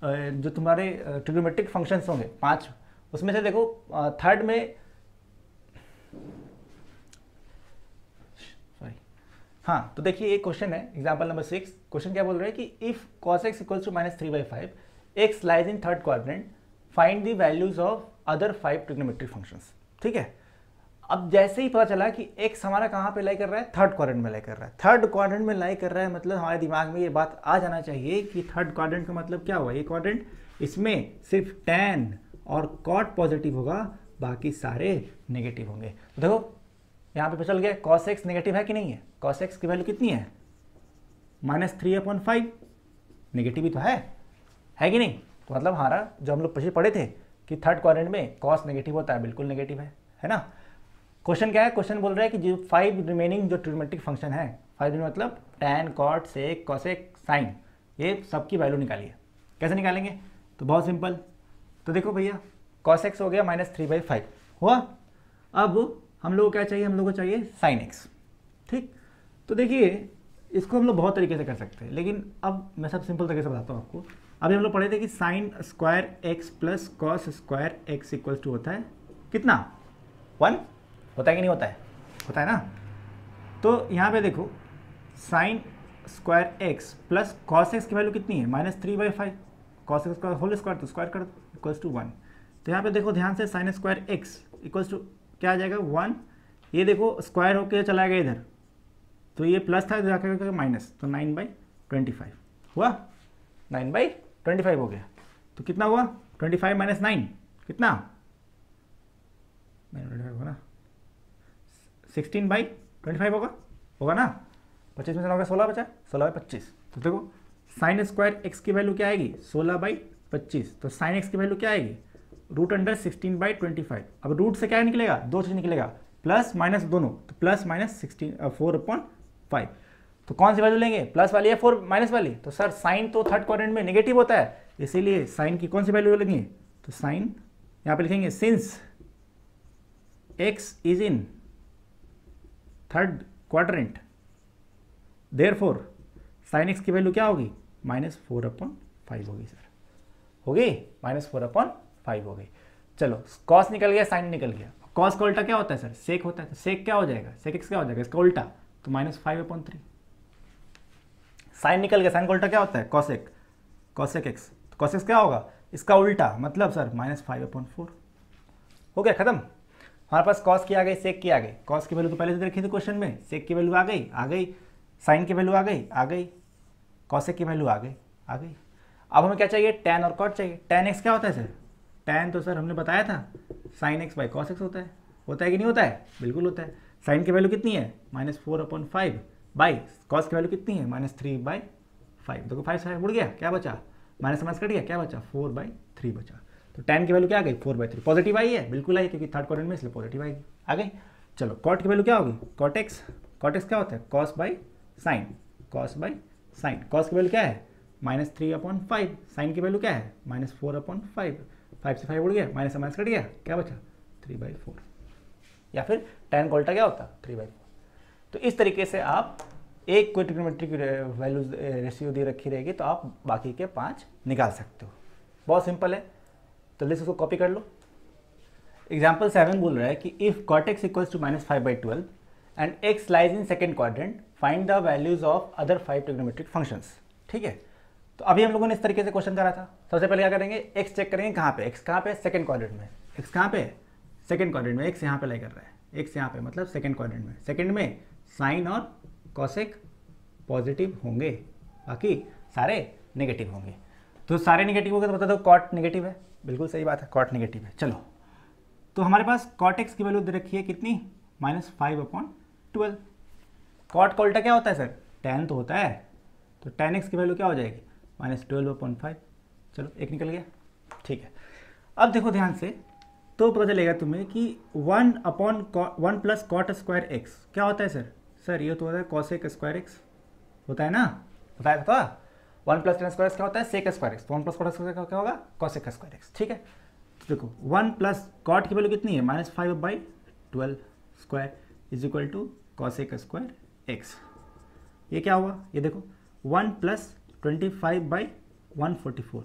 जो तुम्हारे ट्रिग्नोमेट्रिक फंक्शंस होंगे 5, उसमें से देखो थर्ड में हाँ, तो देखिए एक क्वेश्चन है एग्जांपल नंबर 6। क्वेश्चन क्या बोल रहा है कि if cos x equals to -3/5 x lies in third quadrant find the values of other 5 trigonometric functions, ठीक है। अब जैसे ही पता चला कि x हमारा कहाँ पे लाई कर रहा है, थर्ड क्वाड्रेंट में लाई कर रहा है। थर्ड क्वाड्रेंट में लाई कर रहा है मतलब हमारे दिमाग में ये बात आ जाना चाहिए कि थर्ड क्वाड्रेंट का मतलब क्या हुआ, ये क्वाड्रेंट, इसमें सिर्फ tan और cot पॉजिटिव होगा, बाकी सारे नेगेटिव होंगे। तो देखो यहाँ पे चल गया cos x नेगेटिव है कि नहीं है, cos x की वैल्यू कितनी है -3/5, नेगेटिव ही तो है कि नहीं। तो मतलब हमारा जो हम लोग पीछे पढ़े थे कि थर्ड क्वाड्रेंट में cos नेगेटिव होता है, बिल्कुल नेगेटिव है ना। क्वेश्चन क्या है, क्वेश्चन बोल रहा है कि जो 5 रिमेनिंग जो ट्रिग्नोमेट्रिक फंक्शन है, 5 मतलब tan, cot, sec, cosec, sin, ये सबकी वैल्यू निकालिए। कैसे निकालेंगे, तो बहुत सिंपल। तो देखो भैया cos x हो गया -3/5 हुआ। अब हम लोग को क्या चाहिए, हम लोग को चाहिए sin x, ठीक। तो देखिए इसको हम लोग बहुत तरीके से कर सकते हैं, लेकिन अब मैं सब सिंपल तरीके से बताता हूँ आपको। अभी हम लोग पढ़े थे कि sin square x plus cos square x equals to होता है कितना, 1 होता है कि नहीं होता है, होता है ना। तो यहाँ पे देखो sin square x plus cos x की वैल्यू कितनी है -3/5, cos x square whole square तो स्क्वायर कर इक्वल्स टू 1। तो यहाँ पे देखो ध्यान से sin square x equals to क्या आ जाएगा 1, ये देखो स्क्वायर होकर चला गया इधर, तो ये प्लस था जाकर माइनस, तो 9/25 हुआ, 9/25 हो गया। तो कितना हुआ 25 - 9 कितना, होगा ना 16/25 होगा ना, 25 में से होगा 16 बचा, 16/25। तो देखो साइन स्क्वायर x की वैल्यू क्या आएगी 16/25, तो साइन x की वैल्यू क्या आएगी √16/25। अब रूट से क्या निकलेगा, दो चीज निकलेगा, प्लस माइनस दोनों, तो प्लस माइनस 4/5। तो कौन सी वैल्यू लेंगे, प्लस वाली या 4 माइनस वाली। तो सर साइन तो थर्ड क्वाड्रेंट में नेगेटिव होता है, इसीलिए साइन की कौन सी वैल्यू लेंगे, तो साइन यहाँ पे लिखेंगे since x is in third quadrant therefore sign x की वैल्यू क्या होगी -4/5 होगी सर, होगी -4/5 हो गई। चलो कॉस निकल गया, साइन निकल गया। कॉस का उल्टा क्या होता है सर, सेक होता है, तो सेक क्या हो जाएगा, सेक x क्या हो जाएगा इसका उल्टा, तो -5/3। साइन निकल गया, साइन का उल्टा क्या होता है कॉसेक, कॉसेक x, तो कॉसेक क्या होगा इसका उल्टा, मतलब सर -5/4 हो गया, खत्म। हमारे पास कॉस की आ गई, सेक की आ गई। कॉस की वैल्यू तो पहले से देखी थी क्वेश्चन में, सेक की वैल्यू आ गई, साइन की वैल्यू आ गई, कॉसेक की वैल्यू आ गई। अब हमें क्या चाहिए, टैन और कॉट चाहिए। टैन एक्स क्या होता है सर, टैन तो सर हमने बताया था sine x by cos x होता है कि नहीं होता है, बिल्कुल होता है। साइन की वैल्यू कितनी है -4/5 बाई कॉस की वैल्यू कितनी है -3/5। देखो 5 से उड़ गया, क्या बचा, माइनस माइनस कट गया, क्या बचा 4/3 बचा। तो टैन की वैल्यू क्या आ गई 4/3, पॉजिटिव आई है, बिल्कुल आई, क्योंकि थर्ड क्वाड्रेंट में इसलिए पॉजिटिव आएगी, आ गई। चलो कॉट की वैल्यू क्या होगी, कॉट एक्स क्या होता है कॉस बाई साइन, कॉस की वैल्यू क्या है -3/5, साइन की वैल्यू क्या है -4/5, 5 से 5 उड़ गया, माइनस से माइनस कट गया, क्या बचा 3/4, या फिर टैन का उल्टा क्या होता 3/4। तो इस तरीके से आप एक कोई ट्रिग्नोमेट्रिक वैल्यू रेशियो दी रखी रहेगी तो आप बाकी के 5 निकाल सकते हो, बहुत सिंपल है। तो लिस्ट उसको कॉपी कर लो। एग्जाम्पल 7 बोल रहा है कि if cot x equals to -5/12 and x lies in second quadrant find the values of other 5 trigonometric functions. ठीक है, तो अभी हम लोगों ने इस तरीके से क्वेश्चन करा था। सबसे पहले क्या करेंगे, x चेक करेंगे कहाँ पे, x कहाँ पे सेकंड क्वाड्रेंट में, x कहाँ पे सेकंड क्वाड्रेंट में, x यहाँ पे लाई कर रहा है, x यहाँ पे मतलब सेकंड क्वाड्रेंट में। सेकंड में साइन और कॉसेक पॉजिटिव होंगे, बाकी सारे नेगेटिव होंगे। तो सारे नेगेटिव हो गए तो बता दो कॉट नेगेटिव है, बिल्कुल सही बात है, कॉट नेगेटिव है। चलो तो हमारे पास कॉट एक्स की वैल्यू दे रखी है कितनी -5/12। कॉट का उल्टा क्या होता है सर, टैन तो होता है, तो टैन एक्स की वैल्यू क्या हो जाएगी -12/5। चलो एक निकल गया, ठीक है। अब देखो ध्यान से, तो पता चलेगा तुम्हें कि 1 प्लस कॉट स्क्वायर एक्स क्या होता है सर? सर ये तो होता है कॉसेक स्क्वायर एक्स, होता है ना, बताया था। 1 प्लस टेन स्क्वायर क्या होता है? Sec square X. 1 plus cot square क्या होगा? कॉसेक स्क्वायर एक्स, ठीक है। तो देखो 1 प्लस कॉट की वैल्यू कितनी है? -5/12 square is equal to cosec square X. ये क्या हुआ? ये देखो 1 plus 25/144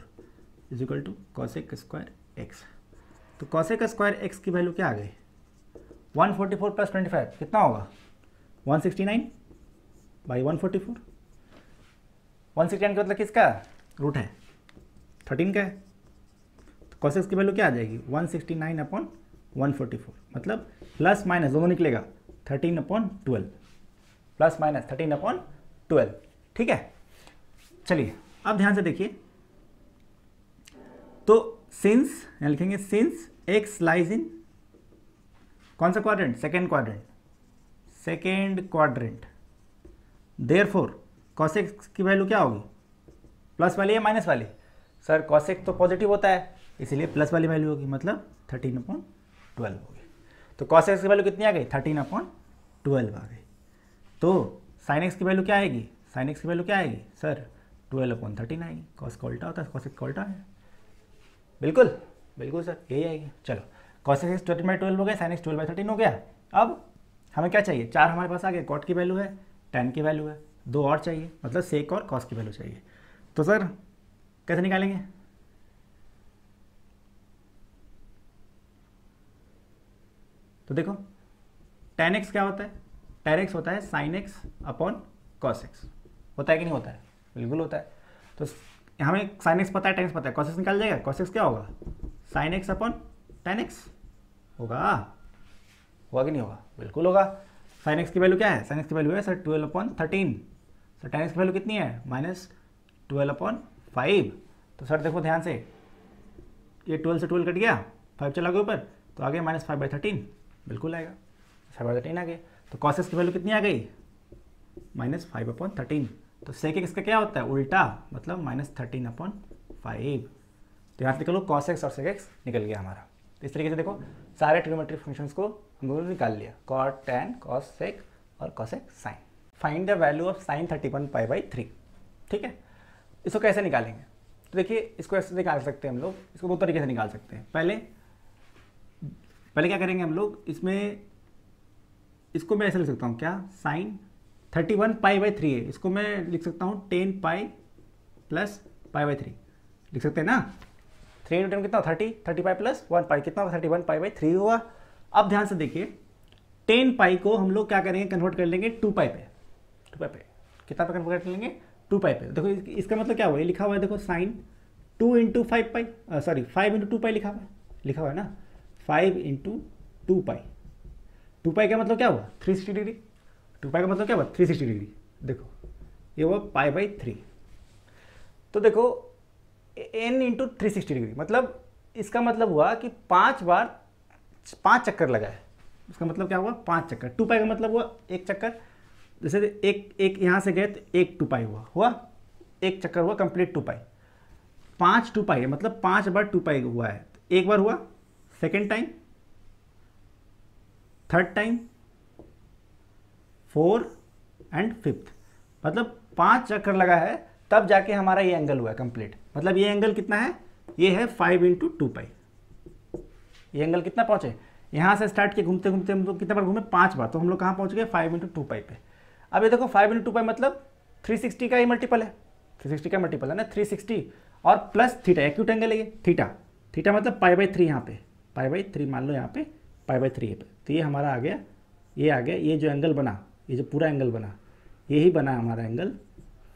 is equal to cosec square X. तो कॉसेक स्क्वायर एक्स की वैल्यू क्या आ गई? 144 प्लस 25 कितना होगा? 169/144। 169 का मतलब किसका रूट है? 13 का है। तो कॉसेक की वैल्यू क्या आ जाएगी? 169/144, मतलब प्लस माइनस दोनों निकलेगा 13/12, प्लस माइनस 13/12, ठीक है। चलिए अब ध्यान से देखिए, तो सिंस यहाँ लिखेंगे सिंस एक्स लाइज इन कौन सा quadrant? Second quadrant. Therefore cosec की वैल्यू क्या होगी? प्लस वाली या माइनस वाली? सर कॉसेक तो पॉजिटिव होता है, इसलिए प्लस वाली वैल्यू होगी, मतलब 13/12 होगी। तो कॉसेक की वैल्यू कितनी आ गई? 13/12 आ गई। तो साइन एक्स की वैल्यू क्या आएगी? साइन एक्स की वैल्यू क्या आएगी? सर 12/13 आएगी। कॉस का उल्टा होता है, कॉसेक का उल्टा है। बिल्कुल सर, यही आएगी। चलो कॉसेक एक्स 13/12 हो गया, साइन एक्स 12/13 हो गया। अब हमें क्या चाहिए? 4 हमारे पास आ गए, कॉट की वैल्यू है, tan की वैल्यू है, 2 और चाहिए, मतलब सेक और कॉस की वैल्यू चाहिए। तो सर कैसे निकालेंगे? तो देखो tan x क्या होता है? tan x होता है sin x upon cos x, होता है कि नहीं होता है? बिल्कुल होता है। तो हमें sin x पता है, tan x पता है, cos x निकाल जाएगा। cos x क्या होगा? sin x upon tan x होगा कि नहीं होगा? बिल्कुल होगा। sin x की वैल्यू क्या है? sin x की वैल्यू है सर 12/13। सर tan x की वैल्यू कितनी है? -12/5। तो सर देखो ध्यान से, ये 12 से 12 कट गया, 5 चला गया ऊपर, तो आ गया -5/13, बिल्कुल आएगा, 5/13 आ गया। तो cos x की वैल्यू कितनी आ गई? -5/13। तो sec x का क्या होता है? उल्टा, मतलब -13/5। तो यहाँ से निकलो cos x और sec x निकल गया हमारा। तो इस तरीके से देखो सारे ट्रिग्नोमेट्रिक फंक्शंस को हम लोगों ने निकाल लिया, cot, tan, cos, sec और cosec, sin। Find the value of sin 31π/3, ठीक है। इसको कैसे निकालेंगे? तो देखिए इसको ऐसे निकाल सकते हैं हम लोग, इसको 2 तरीके से निकाल सकते हैं। पहले क्या करेंगे हम लोग, इसको मैं ऐसे लिख सकता हूँ, क्या? sin 31π/3 है, इसको मैं लिख सकता हूँ 10π + π/3 लिख सकते हैं ना। 3 × 10 कितना? 30π + 1π कितना होगा? 31π/3 हुआ। अब ध्यान से देखिए 10π को हम लोग क्या करेंगे? कन्वर्ट कर लेंगे 2π पे। कितना पे कन्वर्ट कर लेंगे? 2π पे। देखो इसका मतलब क्या हुआ? ये लिखा हुआ है, देखो sin 2 × 5π, सॉरी 5 × 2π लिखा हुआ है ना, 5 × 2π। 2π का मतलब क्या हुआ? 360 डिग्री। 2π का मतलब क्या हुआ? 360 डिग्री। देखो ये हुआ π/3। तो देखो n × 360 डिग्री, मतलब इसका मतलब हुआ कि 5 चक्कर लगा है। इसका मतलब क्या हुआ? 5 चक्कर। 2π का मतलब हुआ 1 चक्कर, जैसे एक यहाँ से गए तो 1 2π हुआ 1 चक्कर हुआ कंप्लीट 2π। 5 2π है, मतलब 5 बार 2π हुआ है। एक बार हुआ, second time, third time, 4 and 5th, मतलब 5 चक्कर लगा है, तब जाके हमारा ये एंगल हुआ है कंप्लीट। मतलब ये एंगल कितना है? ये है 5 × 2π। ये एंगल कितना पहुंचे? यहाँ से स्टार्ट किए, घूमते घूमते हम लोग कितना बार घूमे? 5 बार। तो हम लोग कहाँ पहुँच गए? 5 × 2π पे। अब ये देखो 5 × 2π मतलब 360 का ही मल्टीपल है, 360 का मल्टीपल है ना, 360 और प्लस थीटा, एक्यूट एंगल है ये थीटा मतलब π/3, यहाँ पे π/3 मान लो, यहाँ पे π/3 है। तो ये हमारा आ गया, ये जो एंगल बना, ये जो पूरा एंगल बना, यही बना हमारा एंगल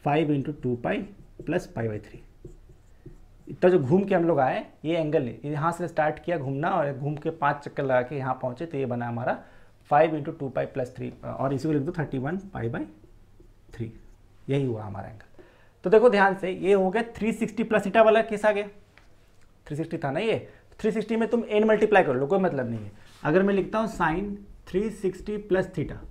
5 × 2π + π/3। इतना जो घूम के हम लोग आए, ये एंगल यहाँ से स्टार्ट किया घूमना और घूम के 5 चक्कर लगा के यहाँ पहुँचे, तो ये बना हमारा 5 × 2π + 3, और इसी को लिख दो 31π/3। यही हुआ हमारा एंगल। तो देखो ध्यान से, ये हो गया 360 + थीटा वाला केस आ गया। 360 था ना ये, 360 में तुम n मल्टीप्लाई कर लो, कोई मतलब नहीं है। अगर मैं लिखता हूँ sin 360 + थीटा,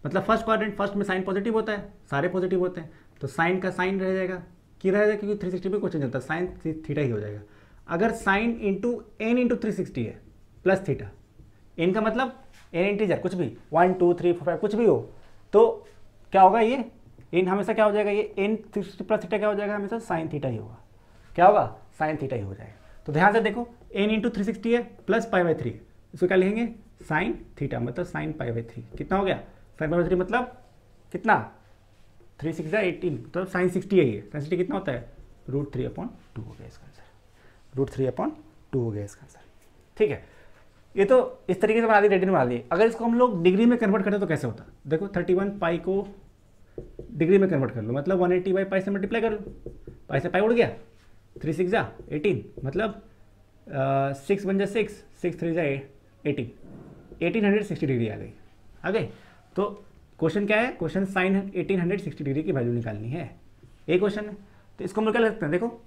मतलब फर्स्ट क्वाड्रेंट, फर्स्ट में साइन पॉजिटिव होता है, सारे पॉजिटिव होते हैं, तो साइन का साइन रह जाएगा, क्यों रहेगा, क्योंकि 360 पे कुछ नहीं होता, साइन थीटा ही हो जाएगा। अगर साइन इंटू एन इंटू 360 है प्लस थीटा, एन का मतलब एन इंटीजर कुछ भी 1 2 3 4 5 कुछ भी हो, तो क्या होगा, ये एन हमेशा क्या हो जाएगा, ये एन 360 प्लस थीटा क्या हो जाएगा, हमेशा साइन थीटा ही होगा। क्या होगा, साइन थीटा ही हो जाएगा। तो ध्यान से देखो, एन इंटू 360 है प्लस π/3, इसको क्या लिखेंगे, साइन थीटा मतलब साइन π/3। कितना हो गया, साइन π/3 मतलब कितना, 3 6 18, तो साइन 60 है ये। साइन 60 कितना होता है, √3/2 हो गया इसका आंसर, √3/2 हो गया इसका आंसर। ठीक है, ये तो इस तरीके से बना दी, रेडियन बना दी। अगर इसको हम लोग डिग्री में कन्वर्ट करें तो कैसे होता, देखो 31 पाई को डिग्री में कन्वर्ट कर लो, मतलब 180/π से मल्टीप्लाई कर लो, पाई से पाई उड़ गया, 3 6 18 मतलब 6 1 6 6 3 18, 1860 डिग्री आ गई। तो क्वेश्चन क्या है, क्वेश्चन साइन 1860 डिग्री की वैल्यू निकालनी है, ये क्वेश्चन है। तो इसको हम लोग क्या लिखते हैं, देखो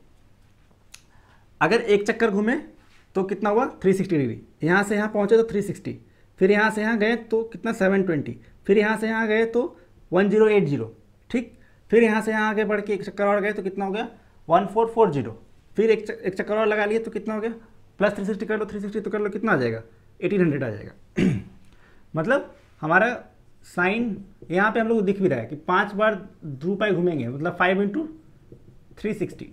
अगर एक चक्कर घूमे तो कितना हुआ 360 डिग्री, यहाँ से यहाँ पहुँचे तो 360, फिर यहाँ से यहाँ गए तो कितना 720, फिर यहाँ से यहाँ गए तो 1080, ठीक, फिर यहाँ से यहाँ आगे बढ़ के एक चक्कर और गए तो कितना हो गया 1440, फिर एक चक्कर और लगा लिए तो कितना हो गया, प्लस 360 कर लो, 360 तो कर लो, कितना आ जाएगा 1800 आ जाएगा। मतलब हमारा साइन यहाँ पे हम लोग को दिख भी रहा है कि 5 बार ध्रुव पाई घूमेंगे, मतलब 5 × 360,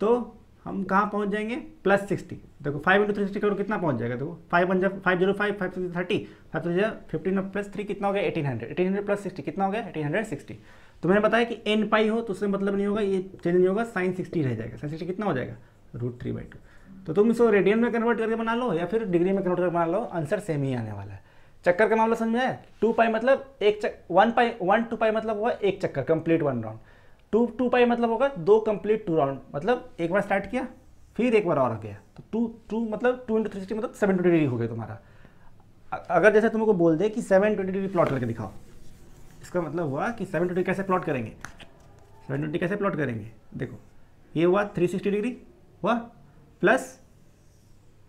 तो हम कहाँ पहुँच जाएंगे, प्लस 60। देखो 5 × 360 करो, कितना पहुँच जाएगा, देखो 5 1 505, 5 30, 5 15 प्लस 3 कितना हो गया 1800, 1800 प्लस 60 कितना हो गया 1860। तो मैंने बताया कि n पाई हो तो उससे मतलब नहीं होगा, ये चेंज नहीं होगा, साइन 60 रह जाएगा। साइन 60 कितना हो जाएगा, √3/2। तो तुम इसको रेडियन में कन्वर्ट करके बना लो या फिर डिग्री में कन्वर्ट करके बना लो, आंसर सेम ही आने वाला है। चक्कर का मामला समझ में आया, 2 पाई मतलब 1 2 पाई मतलब होगा एक चक्कर कंप्लीट 1 राउंड, 2 पाई मतलब होगा 2 कंप्लीट 2 राउंड, मतलब एक बार स्टार्ट किया फिर एक बार और गया, तो 2 मतलब 2 × 360 मतलब 720 डिग्री हो गई तुम्हारा। अगर जैसे तुमको बोल दे कि 720 डिग्री प्लॉट करके दिखाओ, इसका मतलब हुआ कि 720 कैसे प्लॉट करेंगे, 720 कैसे प्लॉट करेंगे, देखो ये हुआ 360 डिग्री हुआ, प्लस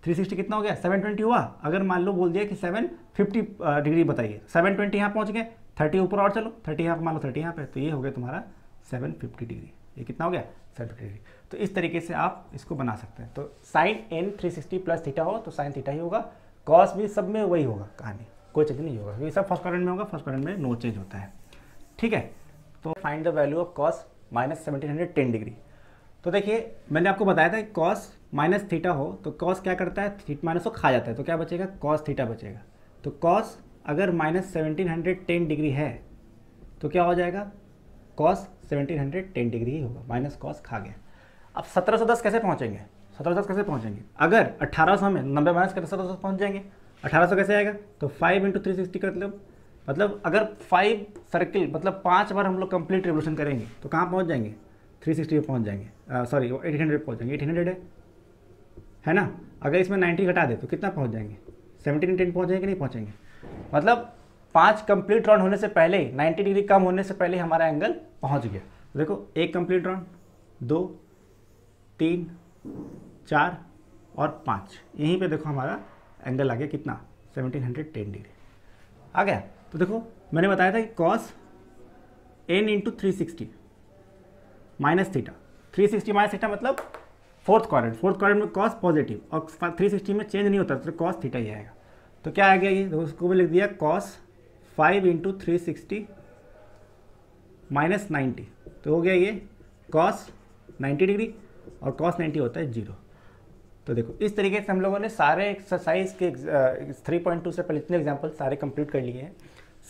360 कितना हो गया 720 हुआ। अगर मान लो बोल दिया कि 750 डिग्री बताइए, 720 यहाँ पहुँच गए, 30 ऊपर और चलो, 30 यहाँ मान लो 30 यहाँ पे, तो ये हो गया तुम्हारा 750 डिग्री। ये कितना हो गया 750 डिग्री। तो इस तरीके से आप इसको बना सकते हैं। तो साइन n 360 प्लस थीटा हो तो साइन थीटा ही होगा, कॉस भी सब में वही होगा, कहानी कोई चेंज नहीं होगा, ये सब फर्स्ट क्वाड्रेंट में होगा, फर्स्ट क्वाड्रेंट में नो चेंज होता है। ठीक है, तो find the value of cos -1710 degree. तो देखिए मैंने आपको बताया था कि कॉस माइनस थीटा हो तो कॉस क्या करता है, थीटा माइनस को खा जाता है, तो क्या बचेगा कॉस थीटा बचेगा। तो कॉस अगर -1710 डिग्री है तो क्या हो जाएगा, कॉस 1710 डिग्री ही होगा, माइनस कॉस खा गया। अब 1710 कैसे पहुंचेंगे, 1710 कैसे पहुंचेंगे, अगर 1800 में 90 माइनस करके 1710 पहुंच जाएंगे। 1800 कैसे आएगा, तो 5 × 360 का मतलब अगर 5 सर्किल मतलब 5 बार हम लोग कंप्लीट रिवोल्यूशन करेंगे तो कहाँ पहुंच जाएंगे 360 पे पहुंच जाएंगे, सॉरी 1800 पहुंच जाएंगे, 1800 है ना। अगर इसमें 90 घटा दे तो कितना पहुंच जाएंगे, 1710 पहुंच जाएंगे, नहीं पहुंचेंगे। मतलब 5 कंप्लीट राउंड होने से पहले 90 डिग्री कम होने से पहले हमारा एंगल पहुंच गया। तो देखो एक कंप्लीट राउंड, 2 3 4 और 5, यहीं पे देखो हमारा एंगल आ गया कितना 1710 डिग्री आ गया। तो देखो मैंने बताया था कि cos n × 360 minus theta, 360 minus theta मतलब फोर्थ क्वाड्रेंट में कॉस पॉजिटिव और 360 में चेंज नहीं होता तो कॉस थीटा ही आएगा। तो क्या आ गया ये, तो उसको भी लिख दिया कॉस 5 × 360 माइनस 90, तो हो गया ये कॉस 90 डिग्री और कॉस 90 होता है 0। तो देखो इस तरीके से हम लोगों ने सारे एक्सरसाइज के 3.2 से पहले इतने एग्जाम्पल सारे कंप्लीट कर लिए हैं,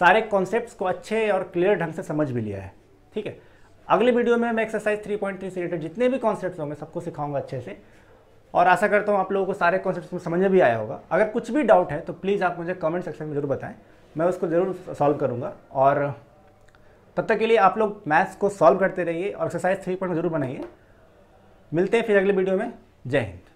सारे कॉन्सेप्ट्स को अच्छे और क्लियर ढंग से समझ भी लिया है। ठीक है, अगले वीडियो में मैं एक्सरसाइज 3.3 से रिलेटेड जितने भी कॉन्सेप्ट्स होंगे सबको सिखाऊंगा अच्छे से, और आशा करता हूँ आप लोगों को सारे कॉन्सेप्ट्स में समझ में भी आया होगा। अगर कुछ भी डाउट है तो प्लीज़ आप मुझे कमेंट सेक्शन में ज़रूर बताएं, मैं उसको ज़रूर सॉल्व करूँगा। और तब तक के लिए आप लोग मैथ्स को सॉल्व करते रहिए और एक्सरसाइज 3 ज़रूर बनाइए। मिलते हैं फिर अगले वीडियो में। जय हिंद।